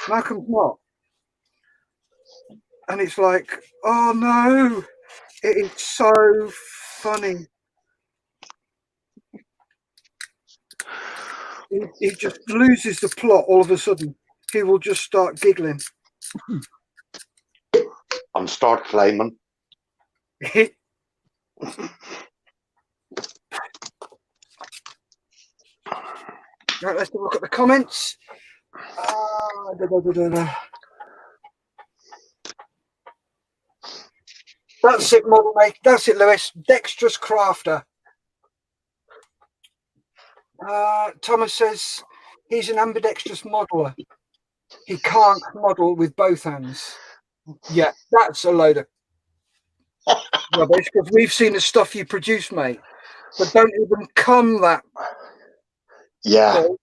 Malcolm's not. And it's like, oh no, it is so funny. He just loses the plot all of a sudden. He will just start giggling. And start flaming. Right, let's have a look at the comments. That's it, model mate. That's it, Lewis. Dexterous crafter. Thomas says he's an ambidextrous modeler. He can't model with both hands. Yeah, that's a load of rubbish, because we've seen the stuff you produce, mate. But don't even come that. Yeah. Cool.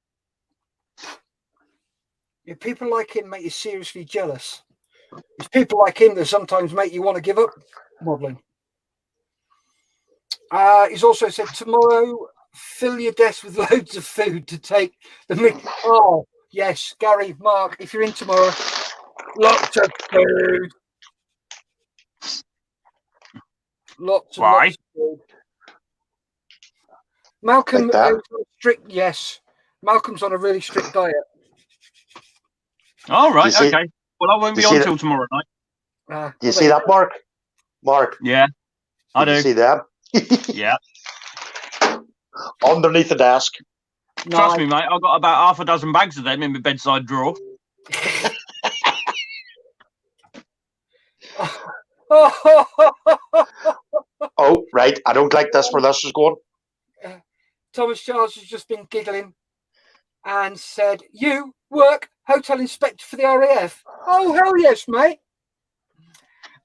Yeah, people like him make you seriously jealous. It's people like him that sometimes make you want to give up modelling. He's also said, tomorrow, fill your desk with loads of food to take the mickey. Oh, yes, Gary, Marc, if you're in tomorrow, lots of food. Lots and Why? lots of food. Malcolm Like that? is on a strict, yes. Malcolm's on a really strict diet. All right. see- Okay. Well, I won't do be you on see till tomorrow night. Do you see that, Mark? Mark, Yeah, I did you do. see that? Yeah. Underneath the desk. Trust me, mate. I've got about half a dozen bags of them in my bedside drawer. Oh, right. I don't like this where this is going. Thomas Charles has just been giggling and said, "You work hotel inspector for the RAF?" Oh, hell yes, mate.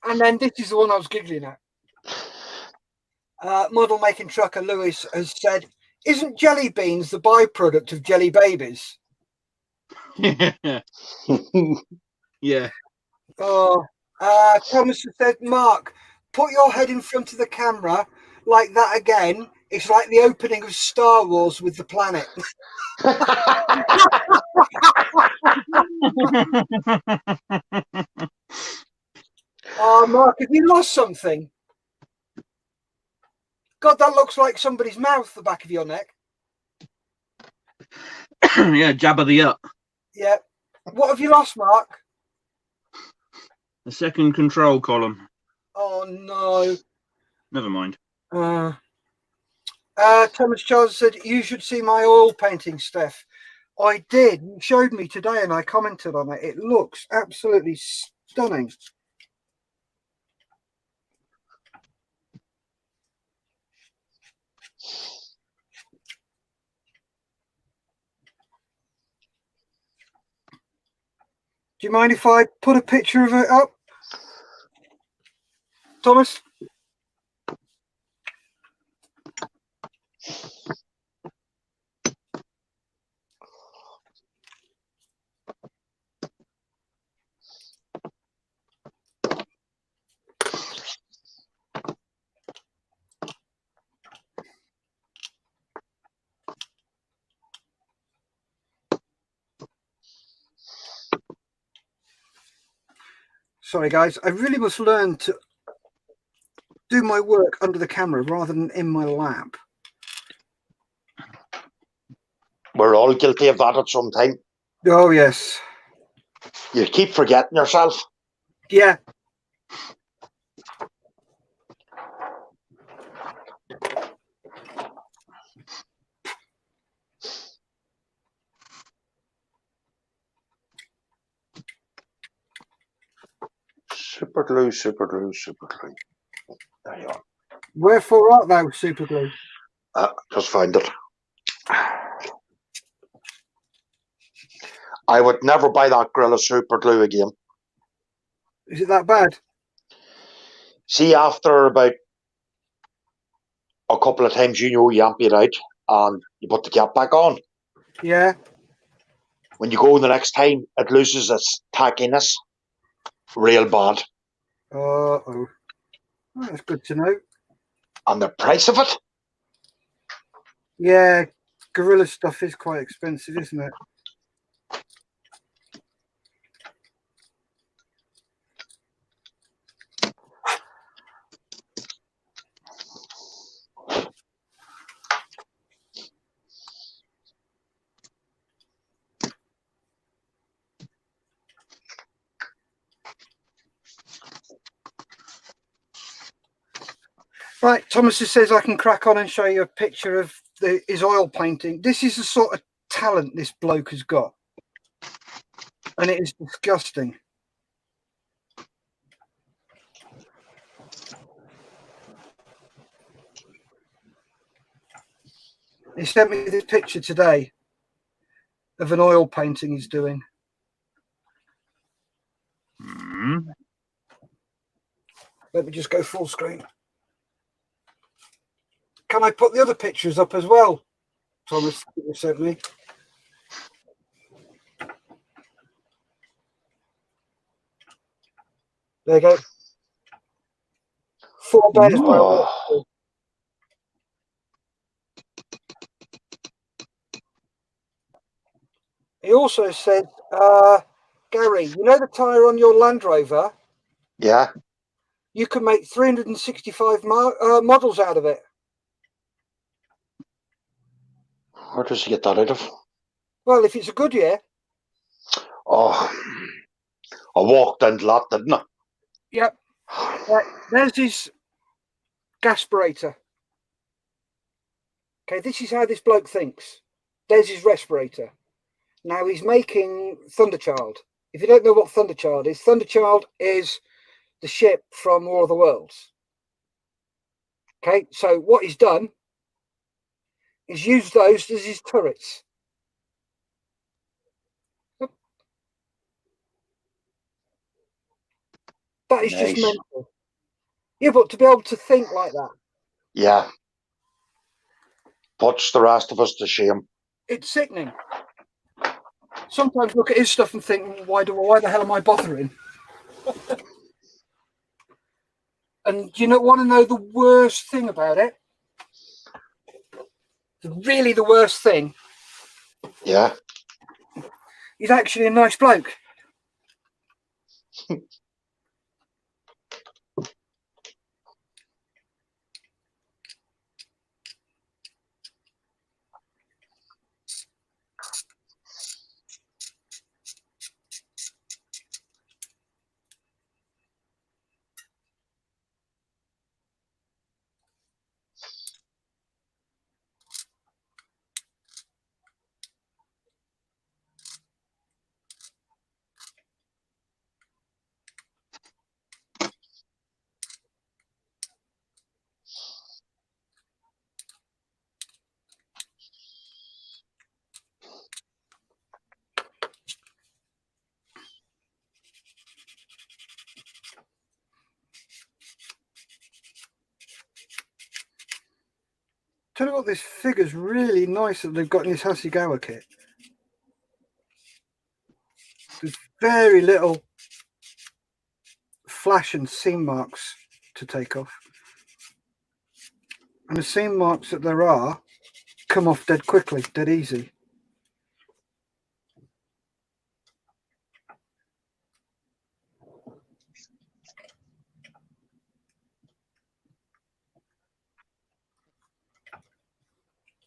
And then this is the one I was giggling at. Model making trucker Lewis has said, "Isn't jelly beans the byproduct of jelly babies?" Yeah. Oh, Thomas has said, "Mark, put your head in front of the camera like that again. It's like the opening of Star Wars with the planet." Oh, Mark, have you lost something? God, that looks like somebody's mouth, the back of your neck. Yeah, Jabba the Hutt. Yeah. What have you lost, Mark? The second control column. Oh, no. Never mind. Thomas Charles said, "You should see my oil painting, Steff." I did. You showed me today and I commented on it. It looks absolutely stunning. Do you mind if I put a picture of it up, Thomas? Sorry, guys. I really must learn to do my work under the camera rather than in my lap. We're all guilty of that at some time. Oh, yes. You keep forgetting yourself. Yeah. Super glue, super glue, super glue. There you are. Wherefore art thou, super glue? Just found it. I would never buy that Gorilla super glue again. Is it that bad? See, after about a couple of times, you empty it out and you put the cap back on. Yeah. When you go the next time, it loses its tackiness. Real bad. Oh. Oh, that's good to know. And the price of it? Yeah, Gorilla stuff is quite expensive, isn't it? Right, Thomas says I can crack on and show you a picture of his oil painting. This is the sort of talent this bloke has got. And it is disgusting. He sent me this picture today of an oil painting he's doing. Let me just go full screen. Can I put the other pictures up as well? Thomas sent me. There you go. 4 days by oil. He also said, Gary, you know the tyre on your Land Rover? Yeah. you can make 365 models out of it. Where does he get that out of? Well, if it's a Goodyear. Oh, I walked into that, didn't I? Yep. There's his gaspirator. Okay, this is how this bloke thinks. There's his respirator. Now he's making Thunderchild. If you don't know what Thunderchild is the ship from War of the Worlds. Okay, so what he's done is use those as his turrets. That is Nice. just mental. Yeah, but to be able to think like that. Yeah. Puts the rest of us to shame. It's sickening. Sometimes look at his stuff and think, why the hell am I bothering? And do you want to know the worst thing about it? Really the worst thing? Yeah. He's actually a nice bloke. Tell you what, this figure's really nice that they've got in this Hasegawa kit. There's very little flash and seam marks to take off. And the seam marks that there are come off dead quickly, dead easy.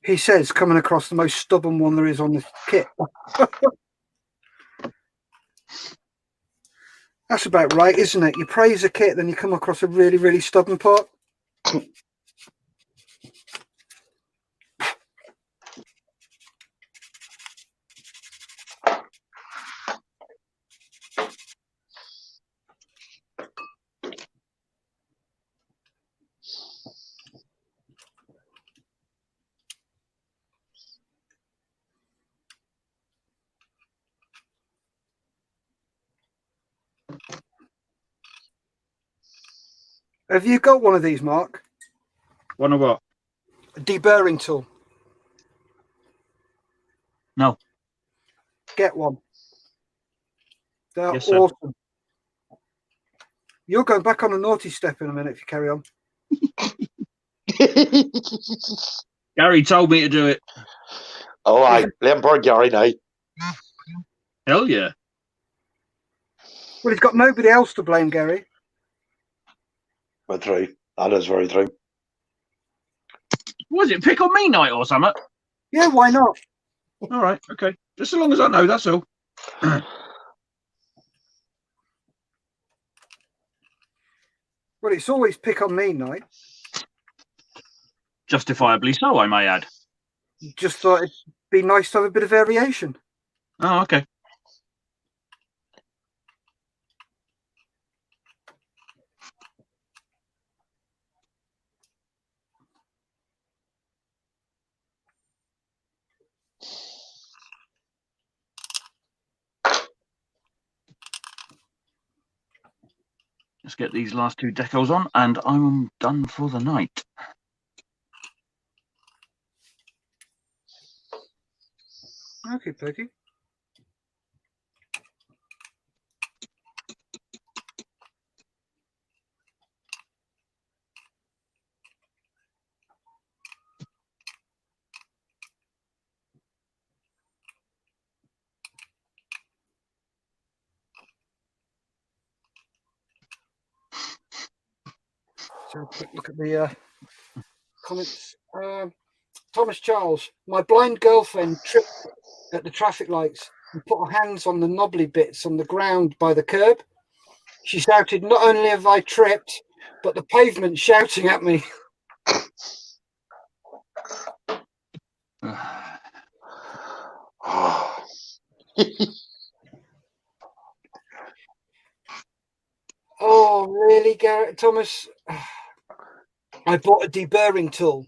He says coming across the most stubborn one there is on this kit. That's about right, isn't it? You praise a kit, then you come across a really, really stubborn part. Have you got one of these, Mark? One of what? A deburring tool. No. Get one. They're Yes, sir. awesome. You're going back on a naughty step in a minute if you carry on. Gary told me to do it. Oh, I blame poor Gary now. Hell yeah. Well, he's got nobody else to blame, Gary. But true. That is very true. Was it pick on me night or something? Yeah, why not? All right, okay. Just as long as I know, that's all. Well, it's always pick on me night. Justifiably so, I may add. Just thought it'd be nice to have a bit of variation. Oh, okay. Let's get these last two decals on and I'm done for the night. Okay, Peggy. So a quick look at the comments. Thomas Charles, my blind girlfriend tripped at the traffic lights and put her hands on the knobbly bits on the ground by the curb. She shouted, "Not only have I tripped, but the pavement's shouting at me." Oh, really, Garrett Thomas? I bought a deburring tool.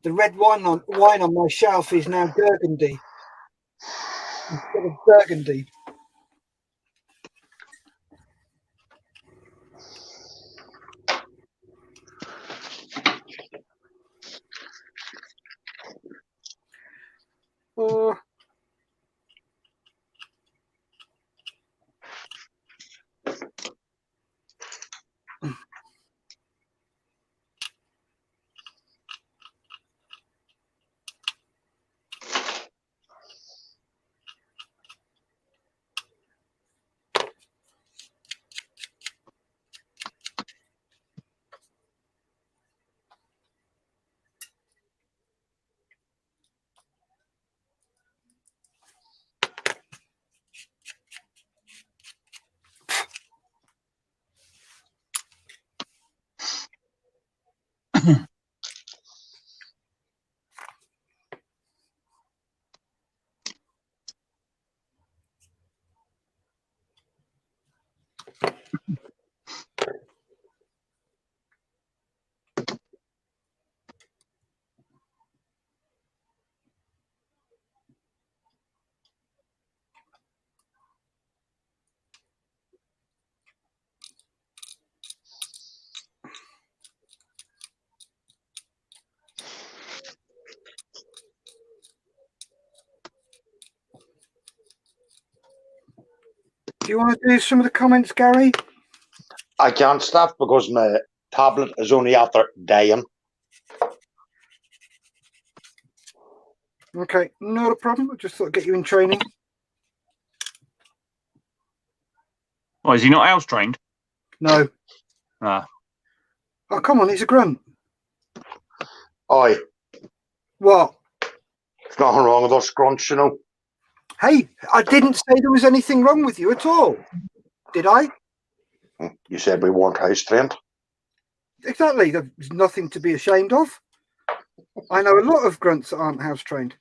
The red wine on my shelf is now burgundy instead of burgundy. Oh. Do you want to do some of the comments, Gary? I can't stop because my tablet is only after dying. Okay, not a problem. I just thought I'd get you in training. Oh, is he not house trained? No. Ah. Oh, come on, it's a grunt. Oi, What? there's nothing wrong with us grunts, you know. Hey, I didn't say there was anything wrong with you at all. Did I? You said we weren't house trained. Exactly. There's nothing to be ashamed of. I know a lot of grunts that aren't house trained.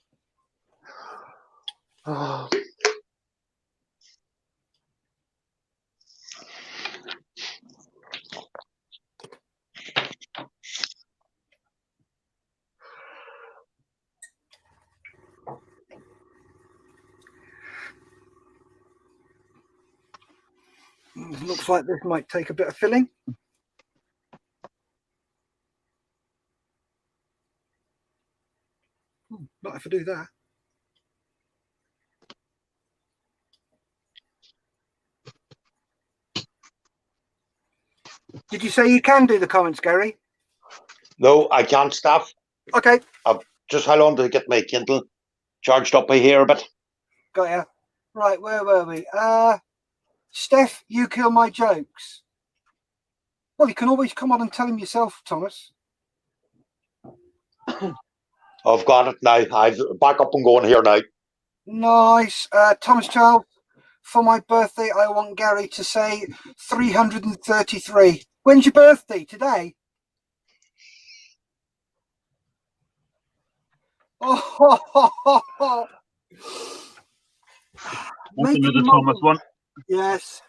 Looks like this might take a bit of filling. Not if I do that. Did you say you can do the comments, Gary? No, I can't stop. Okay. Just how long to get my Kindle charged up here a bit? Got ya. Right, where were we? Steff, you kill my jokes. Well, you can always come on and tell him yourself, Thomas. I've got it now. I've back up and going here now. Nice. Thomas Charles, for my birthday, I want Gary to say 333. When's your birthday? Today? Oh, Making the Thomas one. Yes.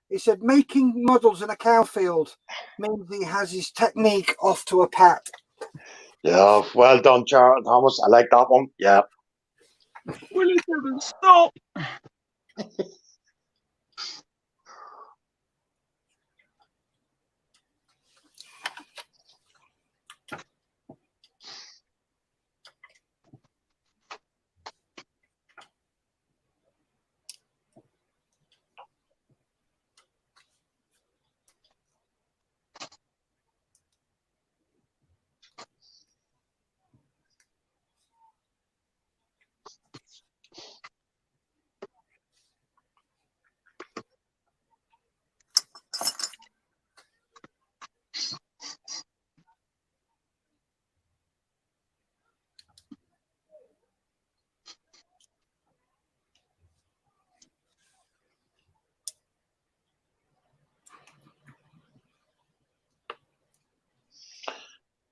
He said making models in a cow field means he has his technique off to a pat. Yeah, well done, Thomas. I like that one. Yeah. Will it ever stop?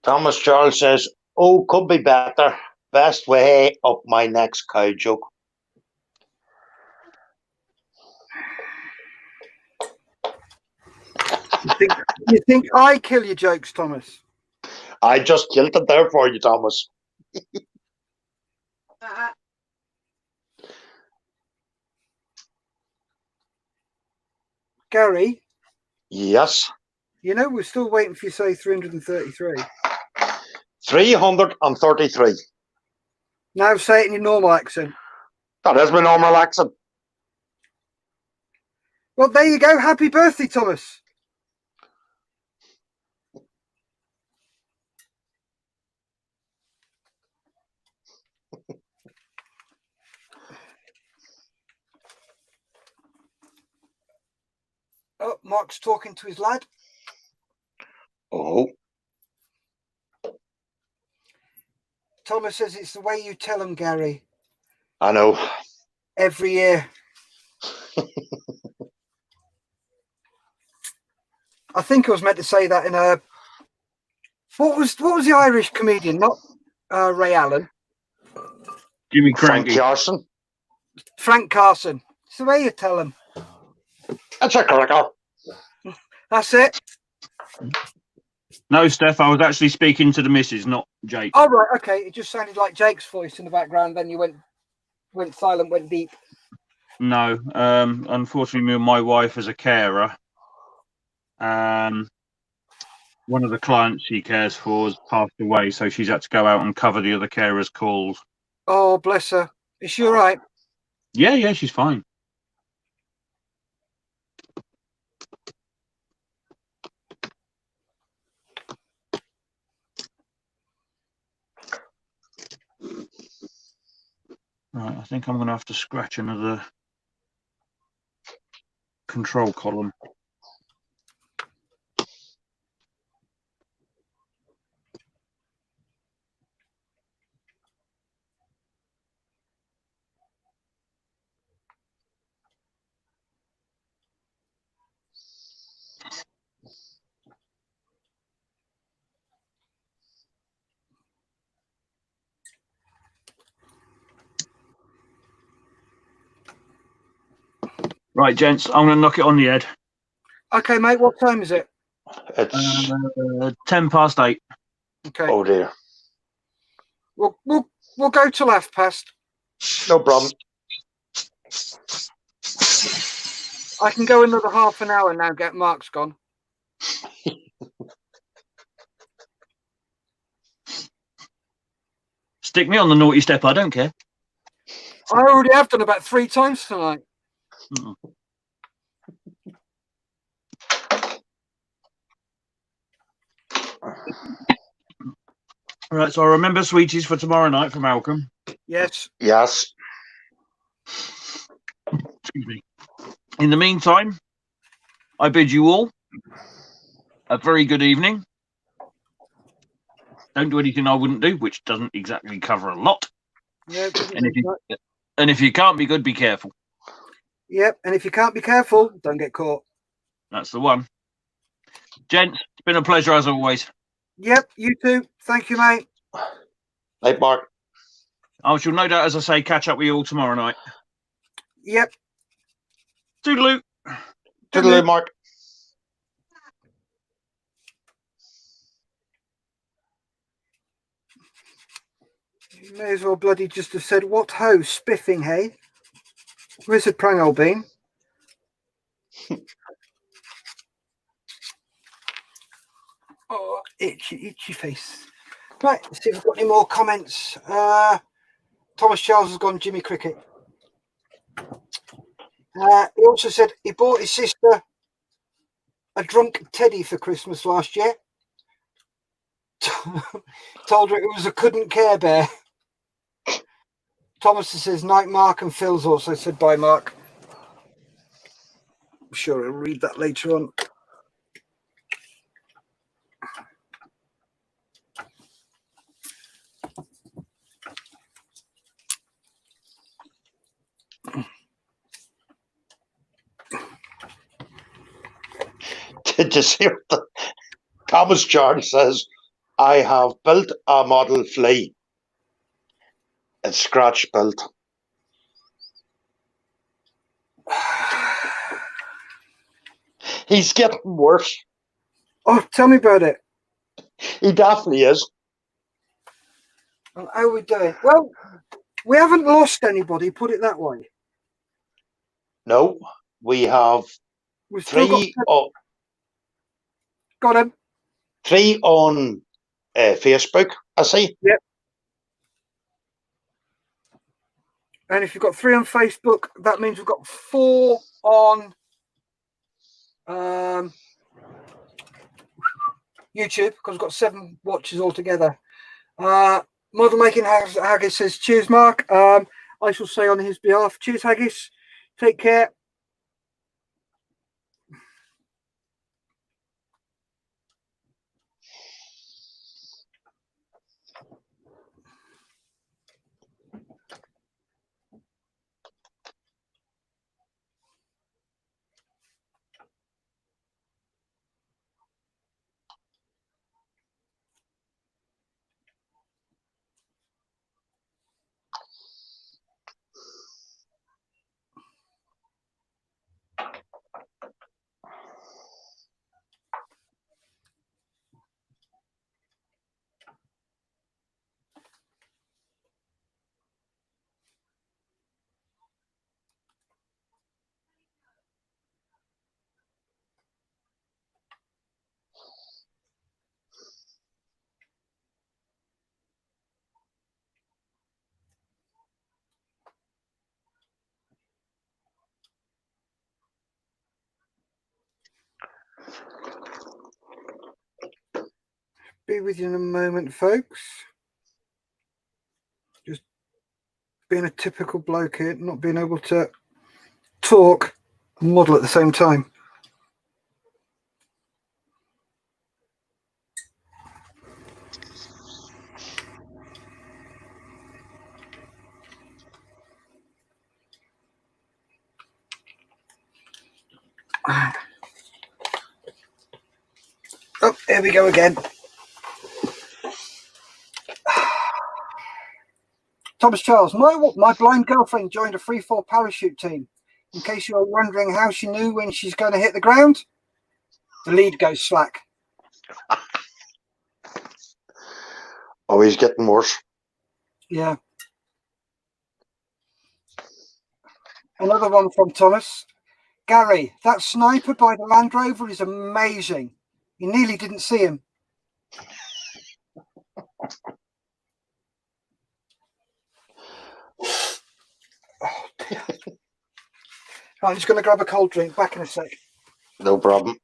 Thomas Charles says, "Oh, could be better. Best way up my next cow joke." You think I kill your jokes, Thomas? I just killed it there for you, Thomas. Gary, Yes. you know we're still waiting for you to say 333. 333. Now say it in your normal accent. That is my normal accent. Well, there you go. Happy birthday, Thomas. Oh, Mark's talking to his lad. Oh. Thomas says it's the way you tell him, Gary. I know. Every year. I think I was meant to say that in a... What was the Irish comedian? Not Ray Allen. Jimmy Frank Cranky. Carson. Frank Carson. It's the way you tell him. That's a cracker. That's it. No, Steff, I was actually speaking to the missus, not Jake. Oh, right. Okay. It just sounded like Jake's voice in the background. Then you went silent, went deep. No, unfortunately, my wife is a carer. One of the clients she cares for has passed away, so she's had to go out and cover the other carers' calls. Oh, bless her. Is she all right? Yeah, she's fine. Right, I think I'm going to have to scratch another control column. Right, gents, I'm going to knock it on the head. Okay, mate. What time is it? It's 8:10. Okay. oh dear. We'll go till half past. No problem. I can go another half an hour now. Get Mark's gone. Stick me on the naughty step, I don't care. I already have done about 3 times tonight. Mm. All right, so I remember sweeties for tomorrow night from Malcolm. Yes. Yes. Excuse me. In the meantime, I bid you all a very good evening. Don't do anything I wouldn't do, which doesn't exactly cover a lot. Yeah. And if you can't be good, be careful. Yep. And if you can't be careful, don't get caught. That's the one. Gents, it's been a pleasure as always. Yep. You too. Thank you, mate. Night, Mark. I shall no doubt, as I say, catch up with you all tomorrow night. Yep. Toodaloo. Toodaloo, Mark. You may as well bloody just have said, "What ho, spiffing, hey? Where's the prang, old bean?" Oh, itchy face. Right, let's see if we've got any more comments. Thomas Charles has gone Jimmy Cricket. He also said he bought his sister a drunk teddy for Christmas last year. Told her it was a couldn't care bear. Thomas says night, Mark, and Phil's also said bye, Mark. I'm sure I'll read that later on. Did you see what Thomas Charles says? I have built a model flea. It's scratch built. He's getting worse. Oh, tell me about it. He definitely is. How are we doing? Well, we haven't lost anybody, put it that way. No, we have We've still got him. three on Facebook, I see. Yep. And if you've got 3 on Facebook, that means we've got 4 on YouTube, because we've got 7 watches altogether. Model Making Haggis says, cheers, Mark. I shall say on his behalf, cheers, Haggis. Take care. Be with you in a moment, folks. Just being a typical bloke here, not being able to talk and model at the same time. Oh, here we go again. Thomas Charles, my blind girlfriend joined a free fall parachute team. In case you're wondering how she knew when she's going to hit the ground, the lead goes slack. Oh, he's getting worse. Yeah. Another one from Thomas. Gary, that sniper by the Land Rover is amazing. You nearly didn't see him. Oh, dear. I'm just going to grab a cold drink. Back in a sec. No problem.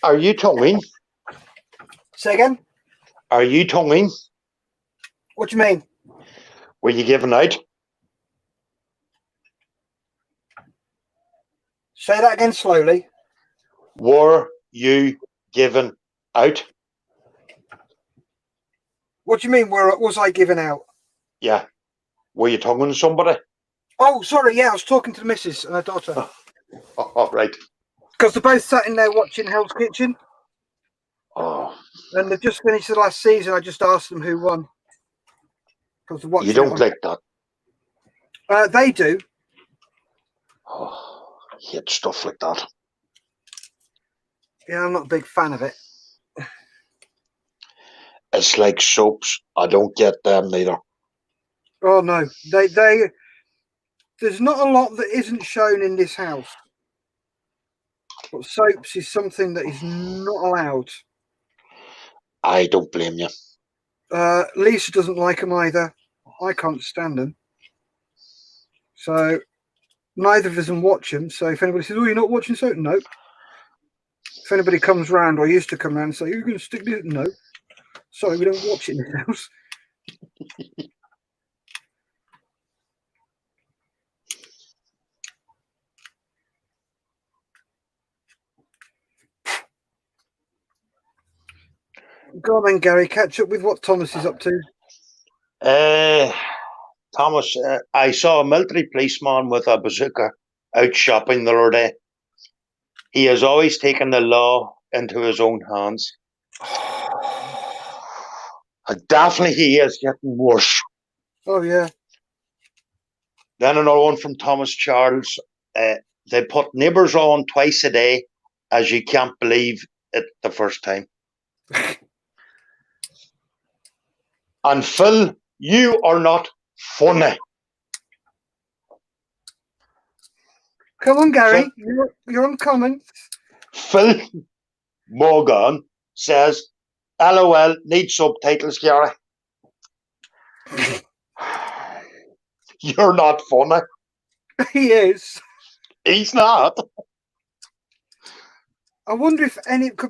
Are you tonguing? Say again? Are you tonguing? What do you mean? Were you giving out? Say that again slowly. Were you giving out? What do you mean? Was I giving out? Yeah. Were you tonguing somebody? Oh, sorry. Yeah, I was talking to the missus and her daughter. Oh, right. Because they're both sat in there watching Hell's Kitchen. Oh. And they've just finished the last season. I just asked them who won. You don't like that? They do. Oh, I hate stuff like that. Yeah, I'm not a big fan of it. It's like soaps. I don't get them neither. Oh no, there's not a lot that isn't shown in this house. But soaps is something that is not allowed. I don't blame you. Lisa doesn't like them either. I can't stand them. So neither of us can watch them. So if anybody says, "Oh, you're not watching something," no. If anybody comes round, or used to come round and say, "You're going to stick this," no. Sorry, we don't watch it in the house. Go on then, Gary. Catch up with what Thomas is up to. Thomas, I saw a military policeman with a bazooka out shopping the other day. He has always taken the law into his own hands. Definitely he is getting worse. Oh, yeah. Then another one from Thomas Charles. They put neighbours on twice a day, as you can't believe it the first time. And Phil, you are not funny. Come on, Gary. You're on comments. Phil Morgan says, LOL, need subtitles, Gary. You're not funny. He is. He's not. I wonder if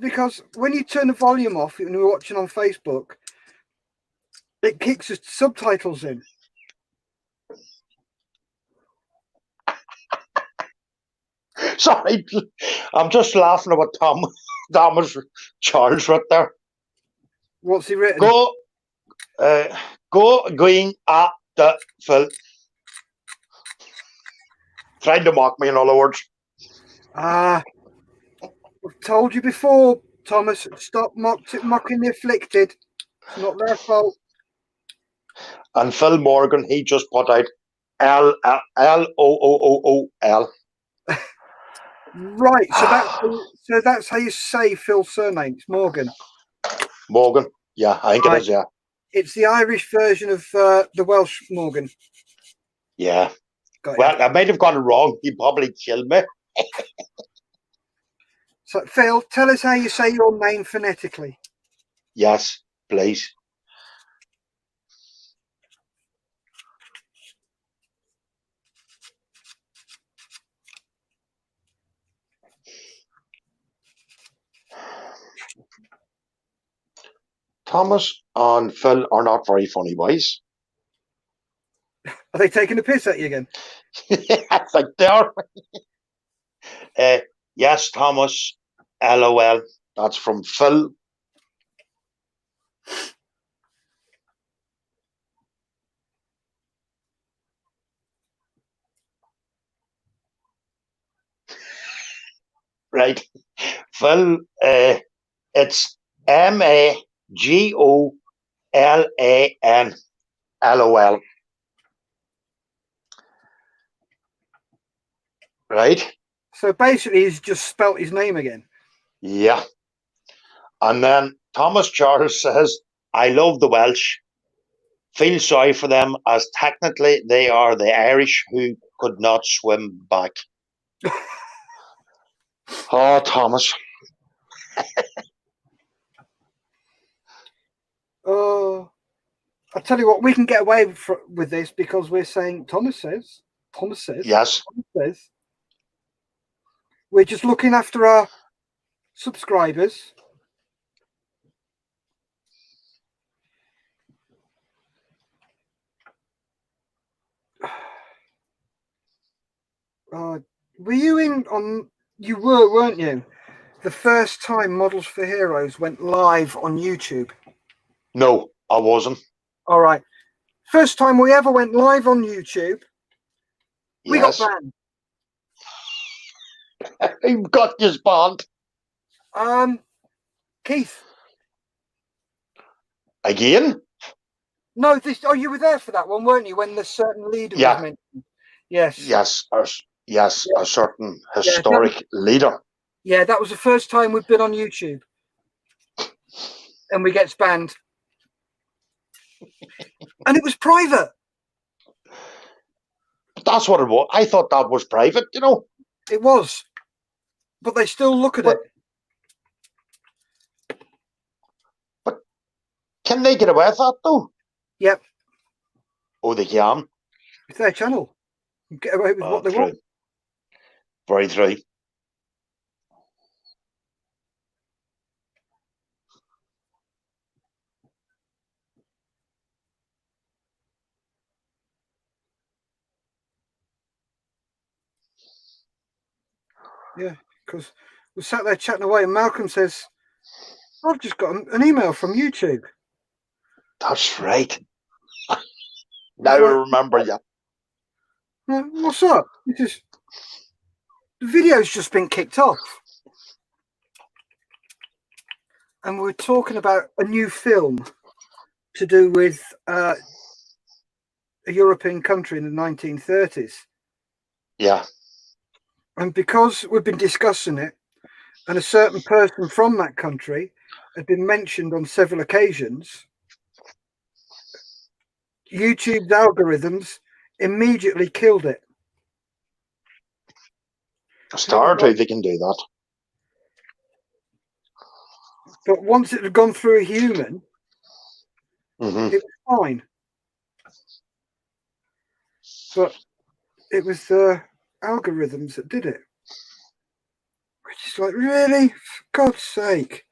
because when you turn the volume off when you're watching on Facebook, it kicks the subtitles in. Sorry, I'm just laughing at what Thomas Charles wrote there. What's he written? Go going at the Phil. Trying to mock me, in other words. I've told you before, Thomas, stop mocking the afflicted. It's not their fault. And Phil Morgan, he just put out L-O-O-O-O-L. Right, so that's how you say Phil's surname. It's Morgan. Morgan, yeah, I think it is, yeah. It's the Irish version of the Welsh Morgan. Yeah. Well, I might have got it wrong. He probably killed me. So, Phil, tell us how you say your name phonetically. Yes, please. Thomas and Phil are not very funny boys. Are they taking the piss at you again? I think they are. Yes, Thomas. LOL. That's from Phil. Right. Phil, it's MAGOLAN. LOL. Right? So basically, he's just spelt his name again. Yeah. And then Thomas Charles says, I love the Welsh. Feel sorry for them, as technically they are the Irish who could not swim back. Oh, Thomas. Oh, I tell you what, we can get away with this because we're saying Thomas says. Yes. Thomas says. We're just looking after our subscribers. Were you in on? You were, weren't you? The first time Models for Heroes went live on YouTube. No, I wasn't. All right. First time we ever went live on YouTube, we got banned. Who got this banned? Keith. Again? No, you were there for that one, weren't you? When the certain leader was mentioned. Yes. Yes, a certain historic leader. Yeah, that was the first time we've been on YouTube. And we get banned. And it was private. That's what it was. I thought that was private, you know. It was. But they still look at it. But Can they get away with that though? Yep, Oh, they can. it's their channel. You get away with what they True. want. Very true. Yeah, because we sat there chatting away, and Malcolm says, "I've just got an email from YouTube." That's right. I Now was I like, remember you. "What's up?" He says, "The video's just been kicked off." And we're talking about a new film to do with a European country in the 1930s. Yeah. And because we've been discussing it, and a certain person from that country had been mentioned on several occasions, YouTube's algorithms immediately killed it. Star too, they can do that. But once it had gone through a human, Mm-hmm. it was fine. But it was the algorithms that did it. Which is like, really? For God's sake.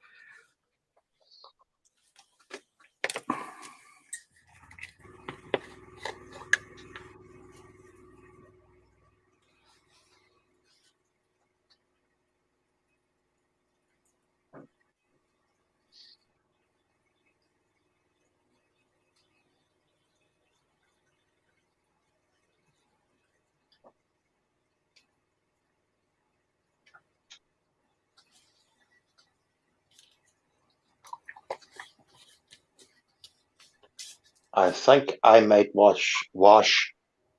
I think I might wash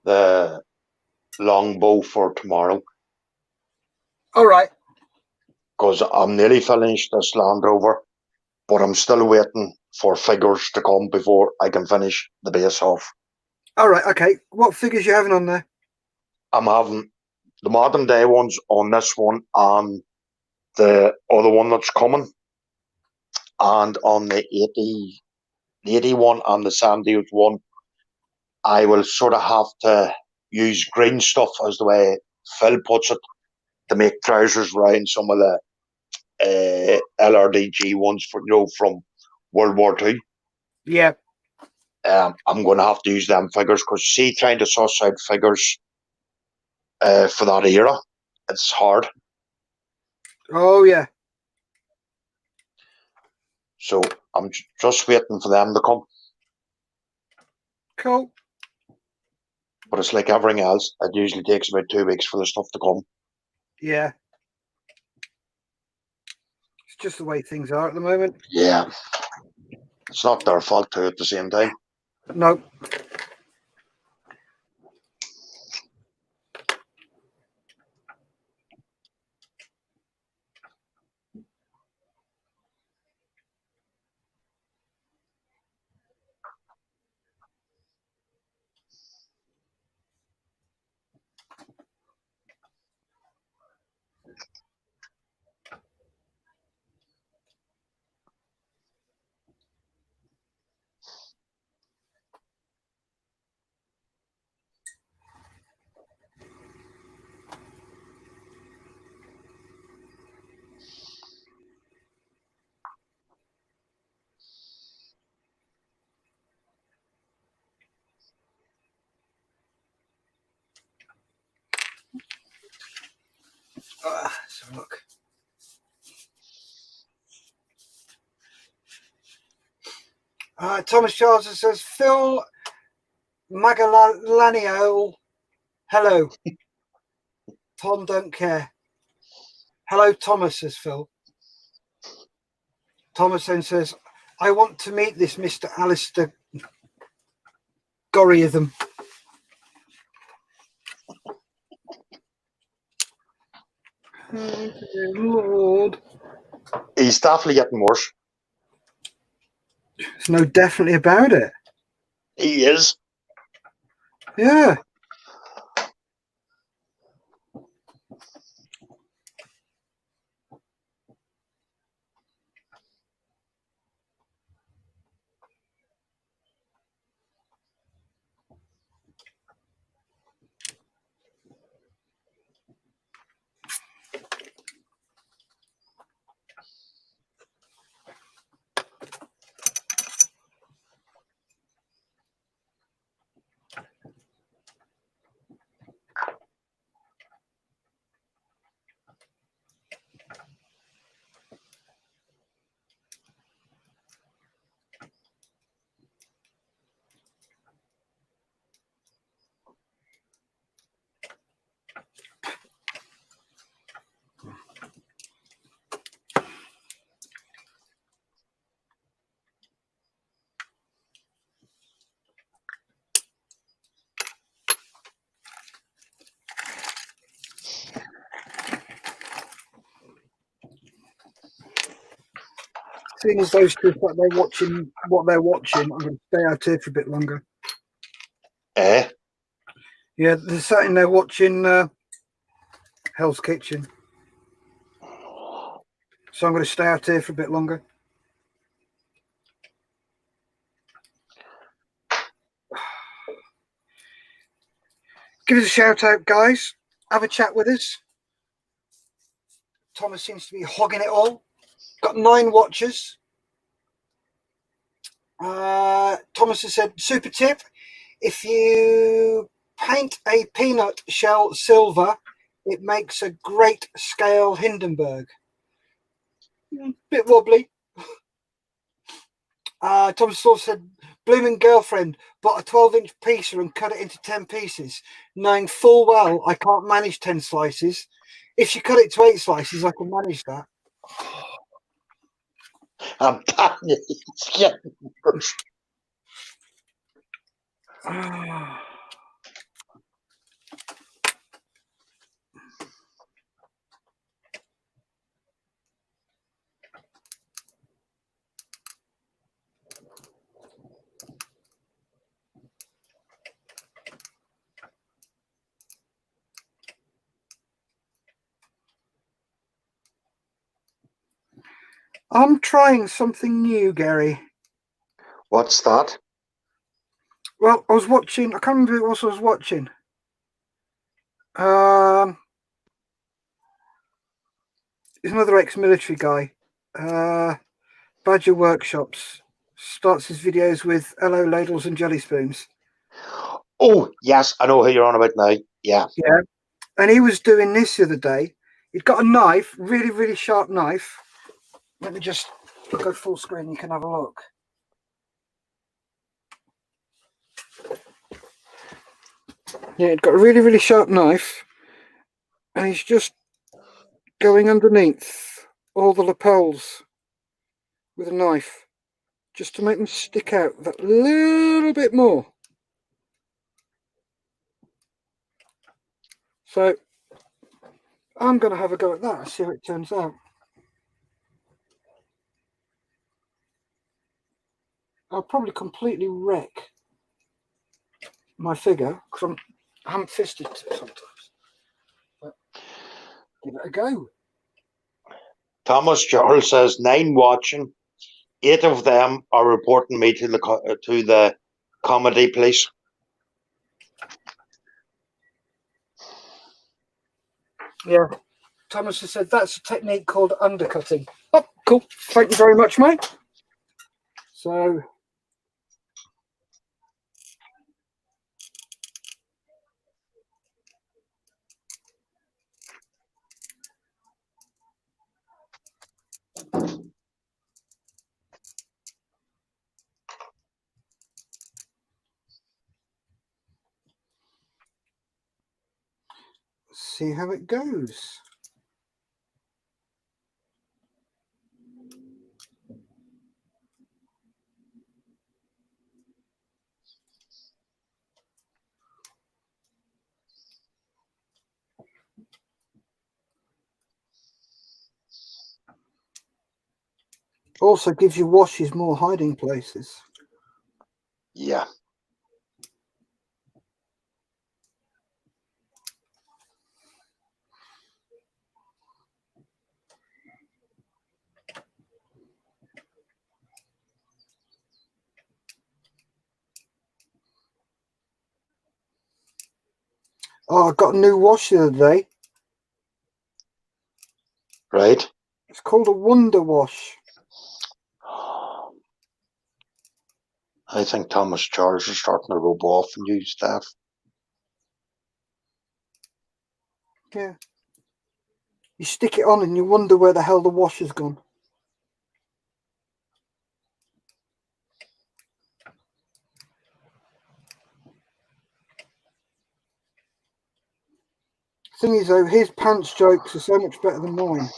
the longbow for tomorrow All right. because I'm nearly finished this Land Rover, but I'm still waiting for figures to come before I can finish the base off. All right. Okay. What figures you having on there? I'm having the modern day ones on this one and the other one that's coming, and on the 81 and the Sandios one, I will sort of have to use green stuff, as the way Phil puts it, to make trousers around some of the LRDG ones from World War II. Yeah. I'm going to have to use them figures because, see, trying to suss out figures for that era, it's hard. Oh, yeah. So I'm just waiting for them to come. Cool. But it's like everything else. It usually takes about 2 weeks for the stuff to come. Yeah. It's just the way things are at the moment. Yeah. It's not their fault too at the same time. No. Let's have a look. Thomas Charles says, Phil Magalanio. Hello. Tom don't care. Hello, Thomas, says Phil. Thomas then says, I want to meet this Mr. Alistair Gorryism. Oh, dear Lord. He's definitely getting worse. There's no definitely about it. He is. Yeah. seeing as those two that they're watching what they're watching, I'm going to stay out here for a bit longer. Eh? Yeah, they're sitting there watching Hell's Kitchen. So I'm going to stay out here for a bit longer. Give us a shout out, guys. Have a chat with us. Thomas seems to be hogging it all. Got 9 watchers. Thomas has said, super tip. If you paint a peanut shell silver, it makes a great scale Hindenburg. Bit wobbly. Thomas also said, blooming girlfriend bought a 12-inch piecer and cut it into 10 pieces, knowing full well I can't manage 10 slices. If she cut it to 8 slices, I can manage that. I'm telling you, it's getting worse. I'm trying something new, Gary. What's that? Well, I was watching, I can't remember who else I was watching. He's another ex-military guy. Badger Workshops. Starts his videos with hello ladles and jelly spoons. Oh, yes, I know who you're on about now. Yeah. Yeah. And he was doing this the other day. He'd got a knife, really, really sharp knife. Let me just go full screen, you can have a look. Yeah, he'd got a really, really sharp knife. And he's just going underneath all the lapels with a knife, just to make them stick out that little bit more. So I'm going to have a go at that and see how it turns out. I'll probably completely wreck my figure because I haven't fisted it sometimes. But give it a go. Thomas Charles says 9 watching. 8 of them are reporting me to the comedy police. Yeah. Thomas has said that's a technique called undercutting. Oh, cool. Thank you very much, mate. So see how it goes. Also gives your washes more hiding places. Yeah. Oh, I got a new wash the other day. Right. It's called a Wonder Wash. I think Thomas Charles is starting to rub off and use stuff. Yeah. You stick it on and you wonder where the hell the wash has gone. Thing is though, his pants jokes are so much better than mine.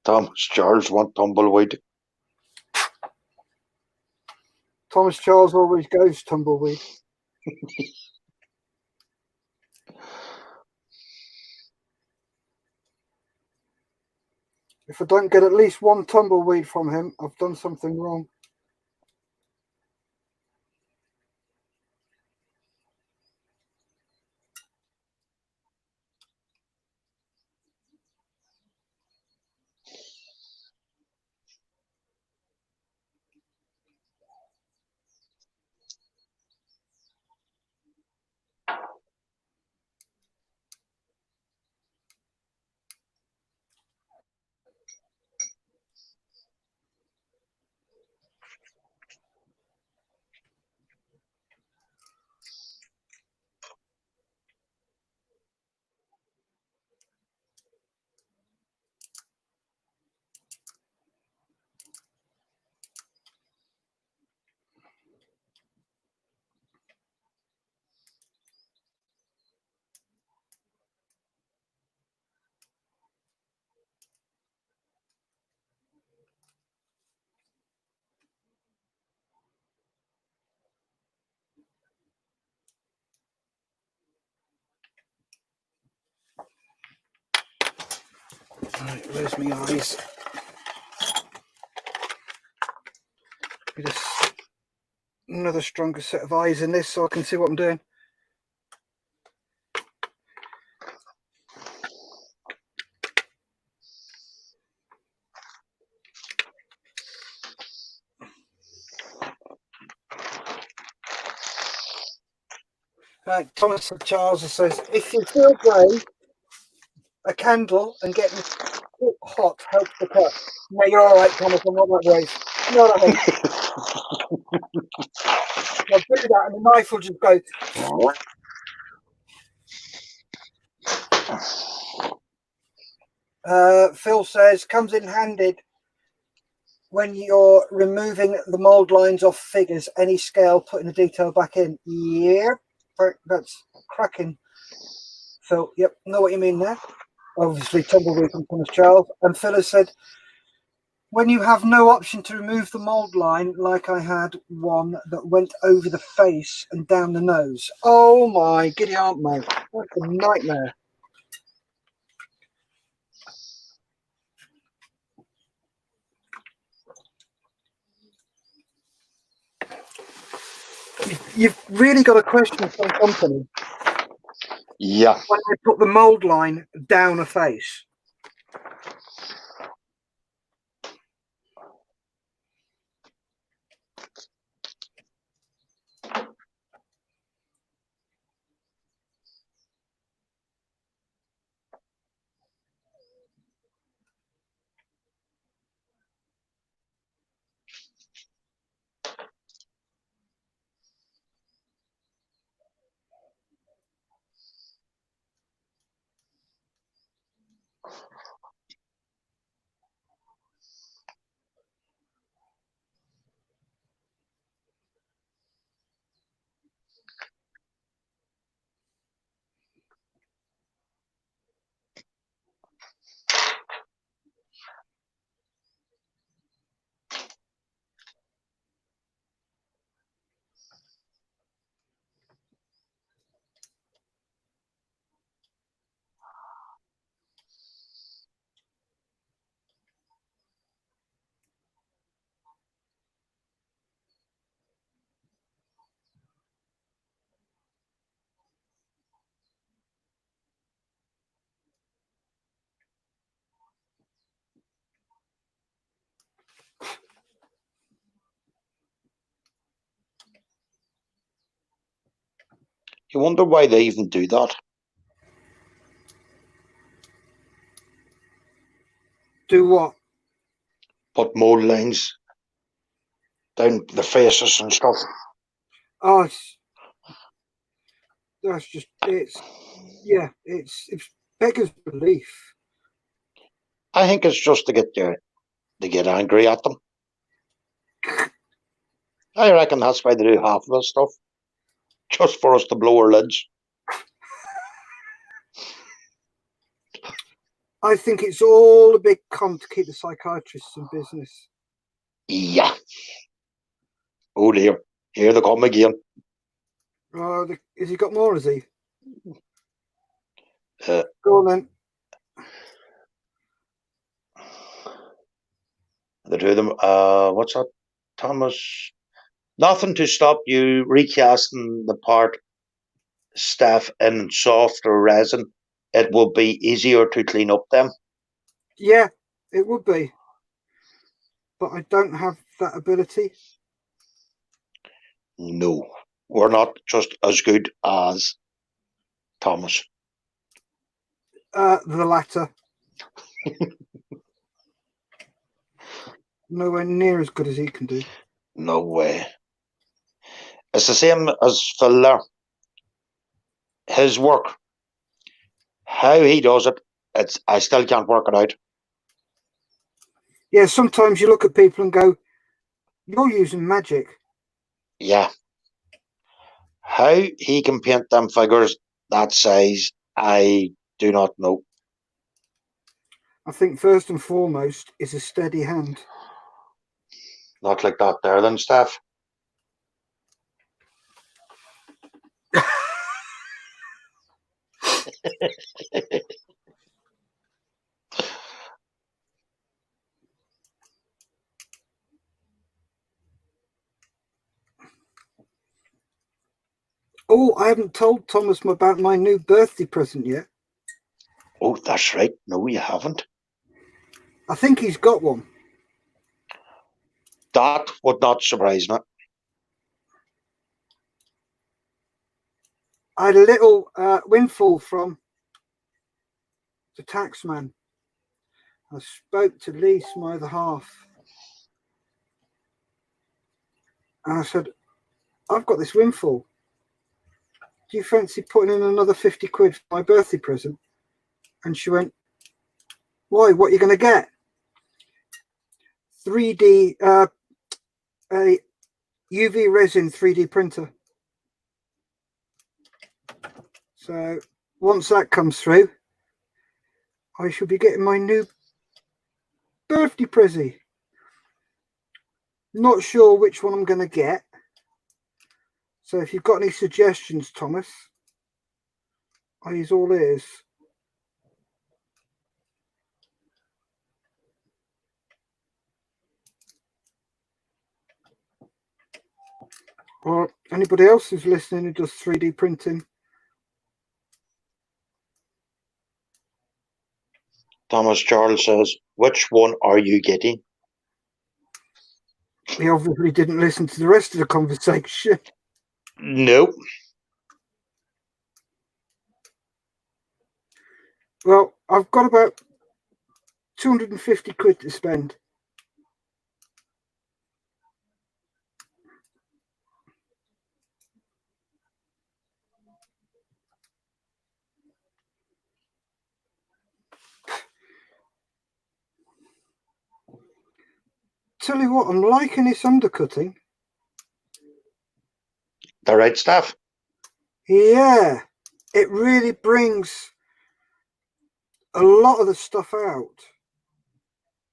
Thomas Charles want tumbleweed. Thomas Charles always goes tumbleweed. If I don't get at least one tumbleweed from him, I've done something wrong. Right, where's my eyes? Just another stronger set of eyes in this so I can see what I'm doing. Right, Thomas Charles says, if you feel grey, a candle and getting it hot helps the cut. No, you're all right, Thomas. I'm not that brave. You know what I mean? I'll do that, and the knife will just go. Phil says, comes in handy when you're removing the mould lines off figures. Any scale, putting the detail back in. Yeah, that's cracking. So, yep, know what you mean there. Obviously, tumbleweed from Thomas Charles. And Phil has said, when you have no option to remove the mould line, like I had one that went over the face and down the nose. Oh my giddy aunt, mate. That's a nightmare. You've really got to question some company. Yeah. When they put the mould line down a face. You wonder why they even do that. Do what? Put mold lines down the faces and stuff. Oh, that's just, it's beggars belief. I think it's just to get angry at them. I reckon that's why they do half of this stuff. Just for us to blow our lids. I think it's all a big con to keep the psychiatrists in business. Yeah. Oh dear, here they come again. Has he got more, has he? Uh, Go on then. the two of them, what's that, Thomas? Nothing to stop you recasting the part Steff in softer resin. It will be easier to clean up them. Yeah, it would be. But I don't have that ability. No, we're not just as good as Thomas. The latter. Nowhere near as good as he can do. No way. It's the same as Phil there. His work, how he does it, I still can't work it out. Yeah, sometimes you look at people and go, you're using magic. Yeah. How he can paint them figures that size, I do not know. I think first and foremost is a steady hand. Not like that there then, Steff. Oh, I haven't told Thomas about my new birthday present yet. Oh, that's right. No, you haven't. I think he's got one. That would not surprise me. I had a little windfall from the taxman. I spoke to Lise, my other half. And I said, I've got this windfall. Do you fancy putting in another 50 quid for my birthday present? And she went, why? What are you going to get? 3D, a UV resin 3D printer. So once that comes through, I shall be getting my new birthday present. Not sure which one I'm going to get. So if you've got any suggestions, Thomas, he's all ears. Or anybody else who's listening who does 3D printing. Thomas Charles says, which one are you getting? He obviously didn't listen to the rest of the conversation. No. Well, I've got about 250 quid to spend. Tell you what, I'm liking this undercutting. The right stuff. Yeah, it really brings a lot of the stuff out.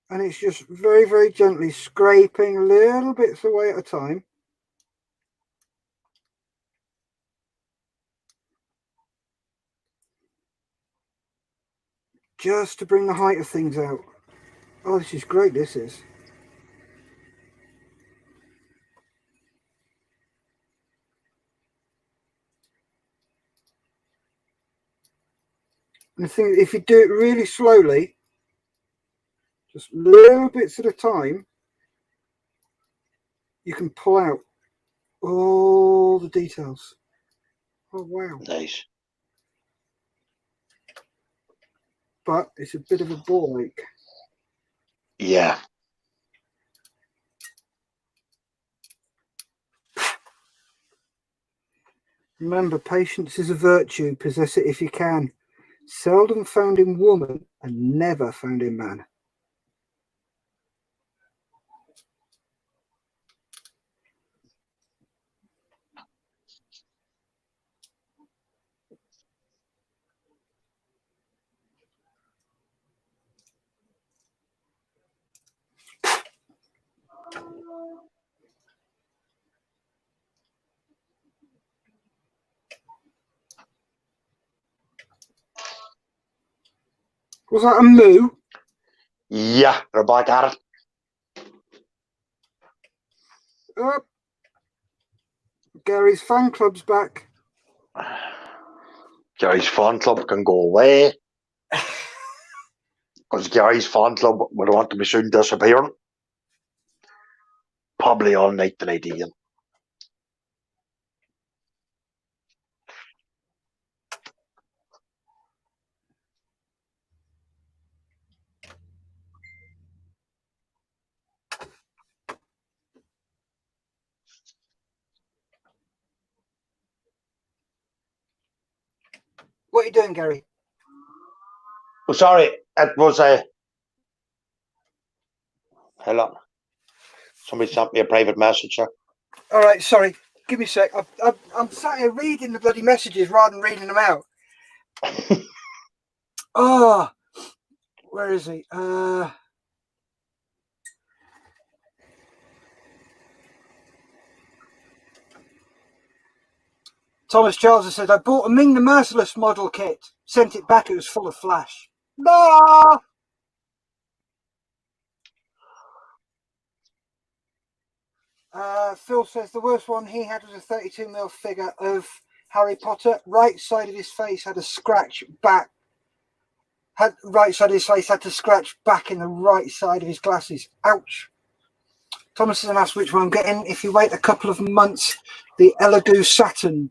And it's just very, very gently scraping little bits away at a time. Just to bring the height of things out. Oh, this is great, this is. And the thing, if you do it really slowly, just little bits at a time, you can pull out all the details. Oh, wow. Nice. But it's a bit of a ball ache. Yeah. Remember, patience is a virtue. Possess it if you can. Seldom found in woman and never found in man. Was that a moo? Yeah, they're back at it. Oh, Gary's fan club's back. Gary's fan club can go away. Because Gary's fan club would want to be soon disappearing. Probably all night tonight again. What are you doing, Gary? Oh, sorry, it was a. Hold on. Somebody sent me a private message here. All right, sorry. Give me a sec. I'm sat here reading the bloody messages rather than reading them out. Oh, where is he? Thomas Charles has said, I bought a Ming the Merciless model kit. Sent it back. It was full of flash. No! Phil says the worst one he had was a 32mm figure of Harry Potter. Right side of his face had a scratch back. Right side of his face had to scratch back in the right side of his glasses. Ouch. Thomas has asked which one I'm getting. If you wait a couple of months, the Elegoo Saturn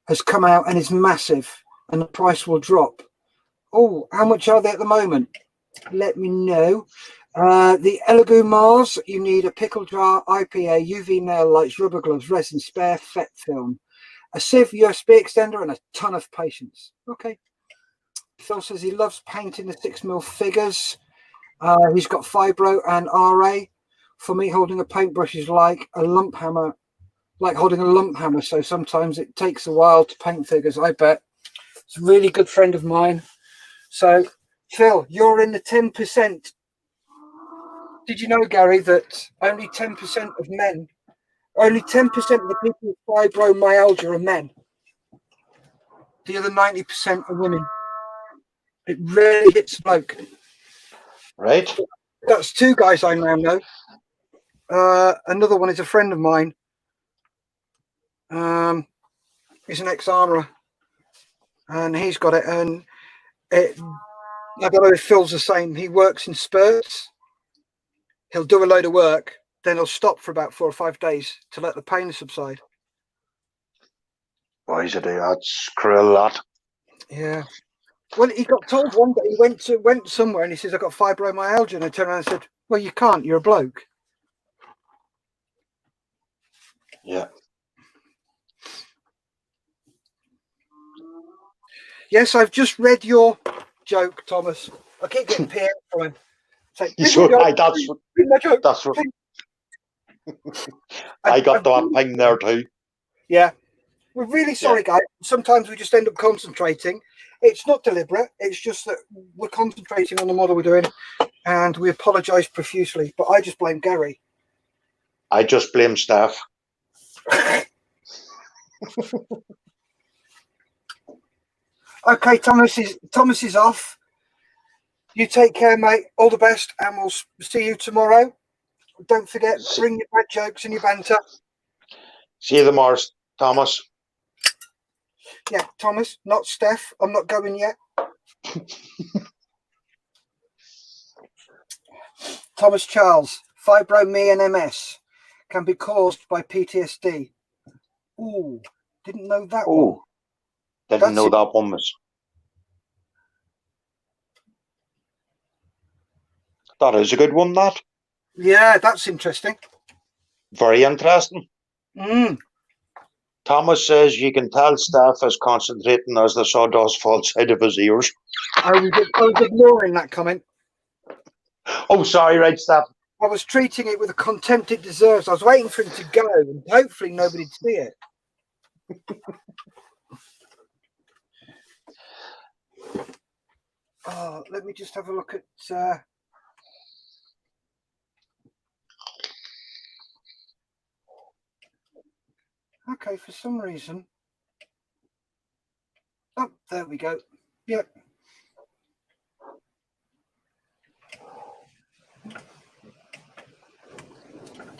has come out and is massive and the price will drop. Oh, how much are they at the moment? Let me know. The Elegoo Mars, you need a pickle jar, IPA, UV nail lights, rubber gloves, resin, spare FET film, a sieve, USB extender, and a ton of patience. Okay. Phil says he loves painting the 6mm figures. He's got fibro and RA. For me, holding a paintbrush is like a lump hammer, like holding a lump hammer. So sometimes it takes a while to paint figures, I bet. It's a really good friend of mine. So, Phil, you're in the 10%. Did you know, Gary, that only 10% of men, only 10% of the people with fibromyalgia are men? The other 90% are women. It really hits a bloke. Right? That's two guys I now know. Another one is a friend of mine. He's an ex-armourer. And he's got it. And I don't know if Phil's the same. He works in spurts. He'll do a load of work. Then he'll stop for about 4 or 5 days to let the pain subside. Why is it that's cruel, that? Yeah. Well, he got told one day he went somewhere and he says, I got fibromyalgia. And I turned around and said, well, you can't. You're a bloke. Yeah. Yes, I've just read your joke, Thomas. I keep getting PM from him. It's like, So, that's my joke. That's what I got that ping there too. Yeah. We're really sorry, guys. Sometimes we just end up concentrating. It's not deliberate. It's just that we're concentrating on the model we're doing, and we apologise profusely. But I just blame Gary. I just blame Steff. Okay, Thomas is off. You take care, mate. All the best, and we'll see you tomorrow. Don't forget, bring your bad jokes and your banter. See you tomorrow, Thomas. Yeah, Thomas, not Steff. I'm not going yet. Thomas Charles, fibro and MS can be caused by PTSD. Ooh, didn't know that one. Didn't know that one was. That is a good one, that. Yeah, that's interesting. Very interesting. Mm. Thomas says you can tell Steff is concentrating as the sawdust falls out of his ears. I was ignoring that comment. Oh, sorry, right, Steff. I was treating it with the contempt it deserves. I was waiting for him to go, and hopefully nobody'd see it. Oh, let me just have a look at... Okay, for some reason... Oh, there we go. Yep.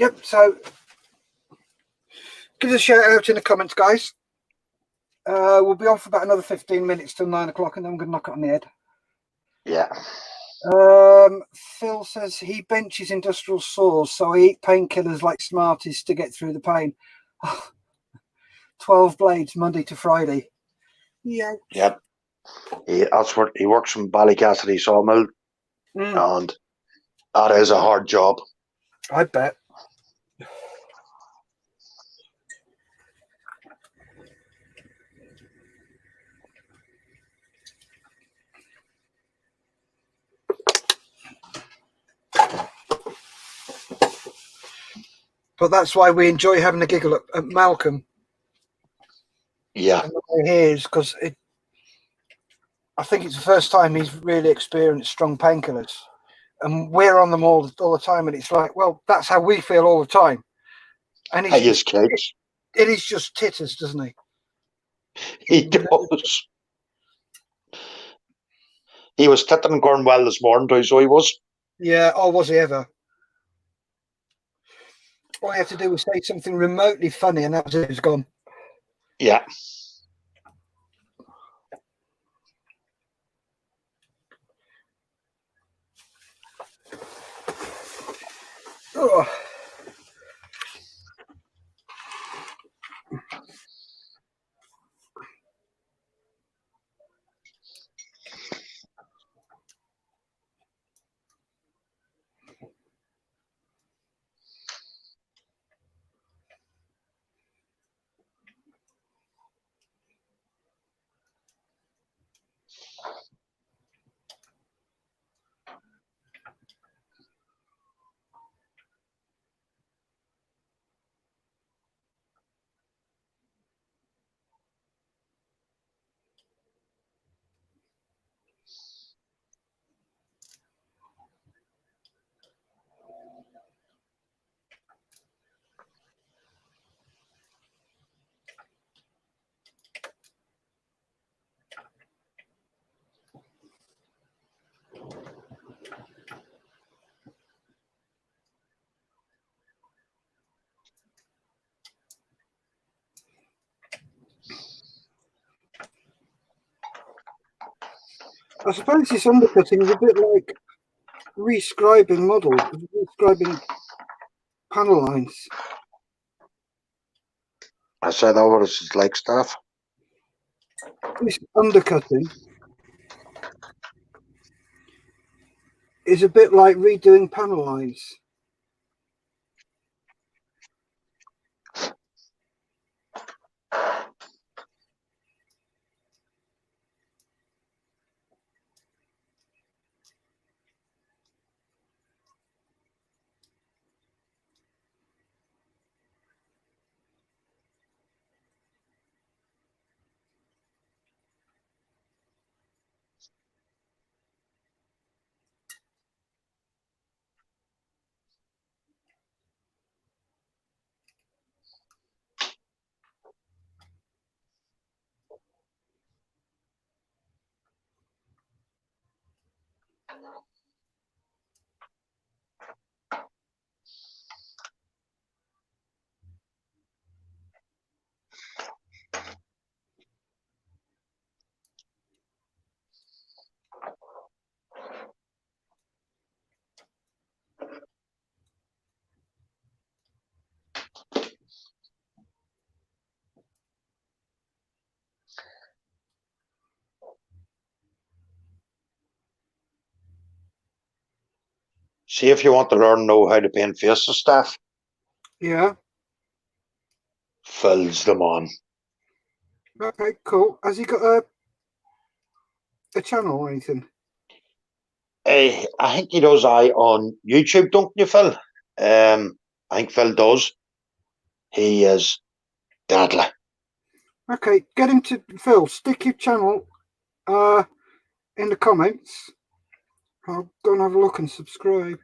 Yep. So give us a shout out in the comments, guys. We'll be on for about another 15 minutes till 9 o'clock, and then I'm going to knock it on the head. Yeah. Phil says he benches industrial saws, so I eat painkillers like Smarties to get through the pain. 12 blades Monday to Friday. Yeah. Yep. That's what he works from Ballycassidy sawmill, and that is a hard job. I bet. But that's why we enjoy having a giggle at Malcolm. Yeah. And the way he is, because I think it's the first time he's really experienced strong painkillers. And we're on them all the time, and it's like, well, that's how we feel all the time. And He is kids. It is just titters, doesn't he? He does. He was titting going well this morning too, so he was. Yeah, or was he ever? All you have to do was say something remotely funny, and that was it. He's gone. Yeah. Oh. I suppose this undercutting is a bit like rescribing models, rescribing panel lines. I said that was like stuff. This undercutting is a bit like redoing panel lines. See if you want to know how to paint faces stuff. Yeah. Phil's the man. Okay, cool. Has he got a channel or anything? I think he does on YouTube, don't you, Phil? I think Phil does. He is deadly. Okay, get him to Phil. Stick your channel in the comments. I'll go and have a look and subscribe.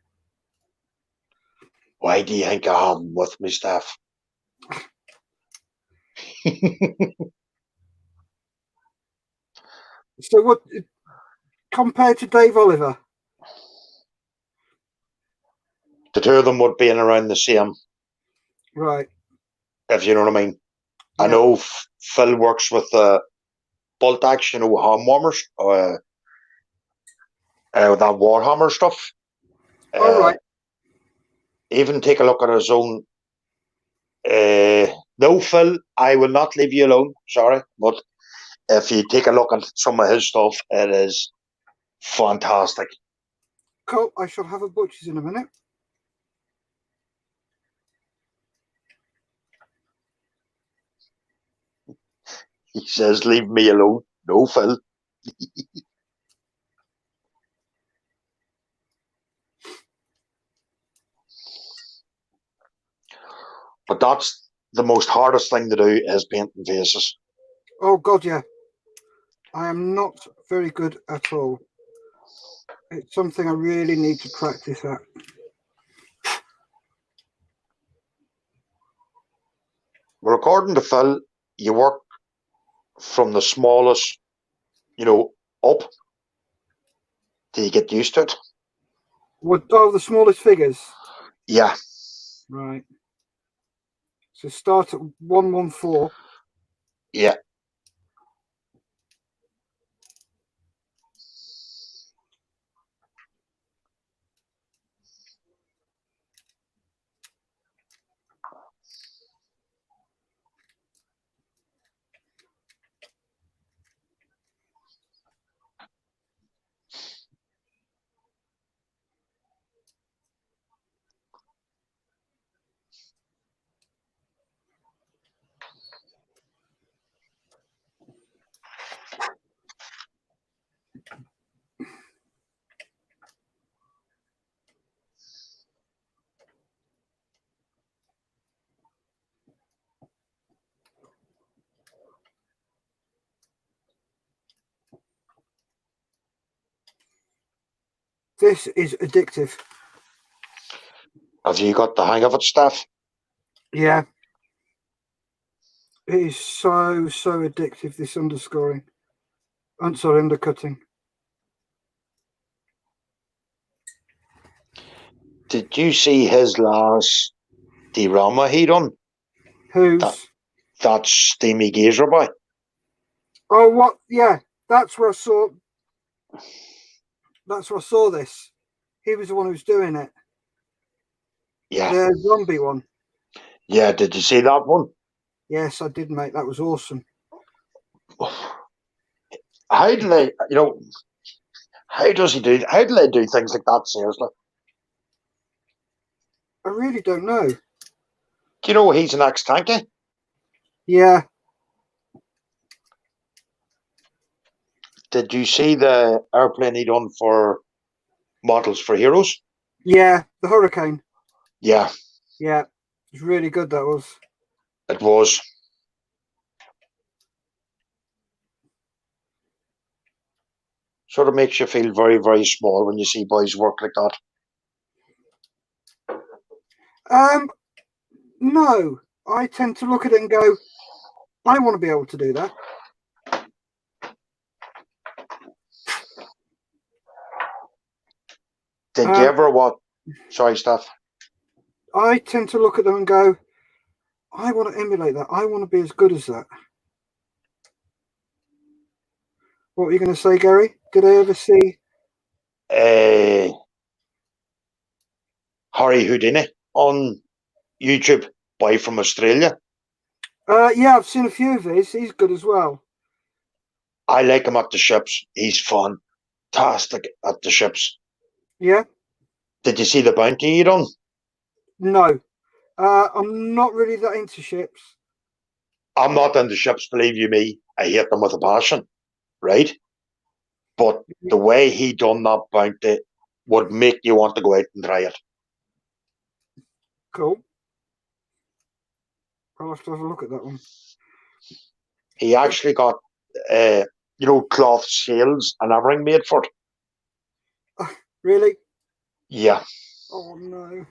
Why do you think I have him with me, Steff? So what compared to Dave Oliver? The two of them would be in around the same. Right. if you know what I mean. I Yeah. know Phil works with bolt action, hand warmers, that Warhammer stuff. All right. Even take a look at his own. No, Phil, I will not leave you alone. Sorry, but if you take a look at some of his stuff, it is fantastic. Cool. I shall have a butcher's in a minute. He says, "Leave me alone." No, Phil. But that's the most hardest thing to do is painting faces. Oh God, yeah. I am not very good at all. It's something I really need to practice at. Well, according to Phil, you work from the smallest, up till you get used to it. What? Oh, the smallest figures. Yeah. Right. So start at 114. Yeah. This is addictive. Have you got the hang of it, Steff? Yeah. It is so addictive, this underscoring. I'm sorry, undercutting. Did you see his last diorama he done? Who's? That's Steamy Gazer Boy. Oh, what? Yeah, that's where I saw. That's where I saw this. He was the one who was doing it. Yeah. The zombie one. Yeah, did you see that one? Yes, I did, mate. That was awesome. How do they, how do they do things like that, seriously? I really don't know. Do you know he's an ex-tanky? Yeah. Did you see the airplane he done for Models for Heroes? Yeah, the Hurricane. Yeah. Yeah, it was really good, that was. It was. Sort of makes you feel very, very small when you see boys work like that. No. I tend to look at it and go, I want to be able to do that. Did you ever watch? Sorry, Steff. I tend to look at them and go, I want to emulate that. I want to be as good as that. What were you going to say, Gary? Did I ever see Harry Houdini on YouTube, boy from Australia? Yeah, I've seen a few of his. He's good as well. I like him at the ships. He's fantastic at the ships. Yeah. Did you see the bounty he done? No. I'm not really that into ships. I'm not into ships, believe you me. I hate them with a passion, right? But the way he done that bounty would make you want to go out and try it. Cool. I'll have to have a look at that one. He actually got, cloth sails and everything made for it. Really? Yeah. Oh, no.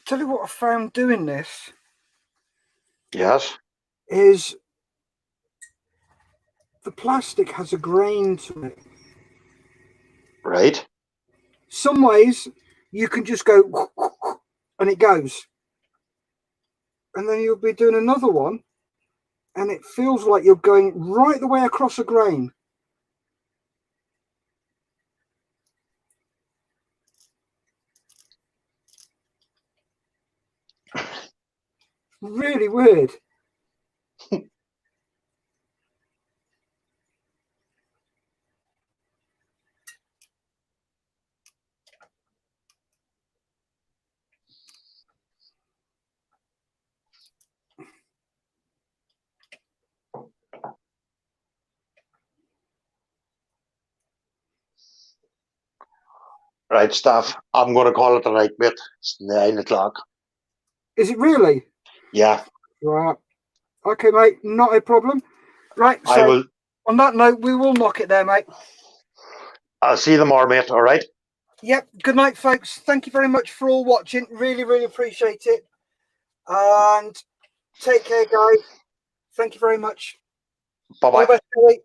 tell you what I found doing this Yes. is the plastic has a grain to it. Right. Some ways you can just go and it goes. And then you'll be doing another one and it feels like you're going right the way across a grain. Really weird. Right, Steff. I'm going to call it a night, mate. It's 9 o'clock. Is it really? Yeah. Right. Okay, mate. Not a problem. Right. I So will. on that note, we will knock it there, mate. I'll see you tomorrow, mate. All right. Yep. Good night, folks. Thank you very much for all watching. Really, really appreciate it. And take care, guys. Thank you very much. Bye All the bye. best, Kelly.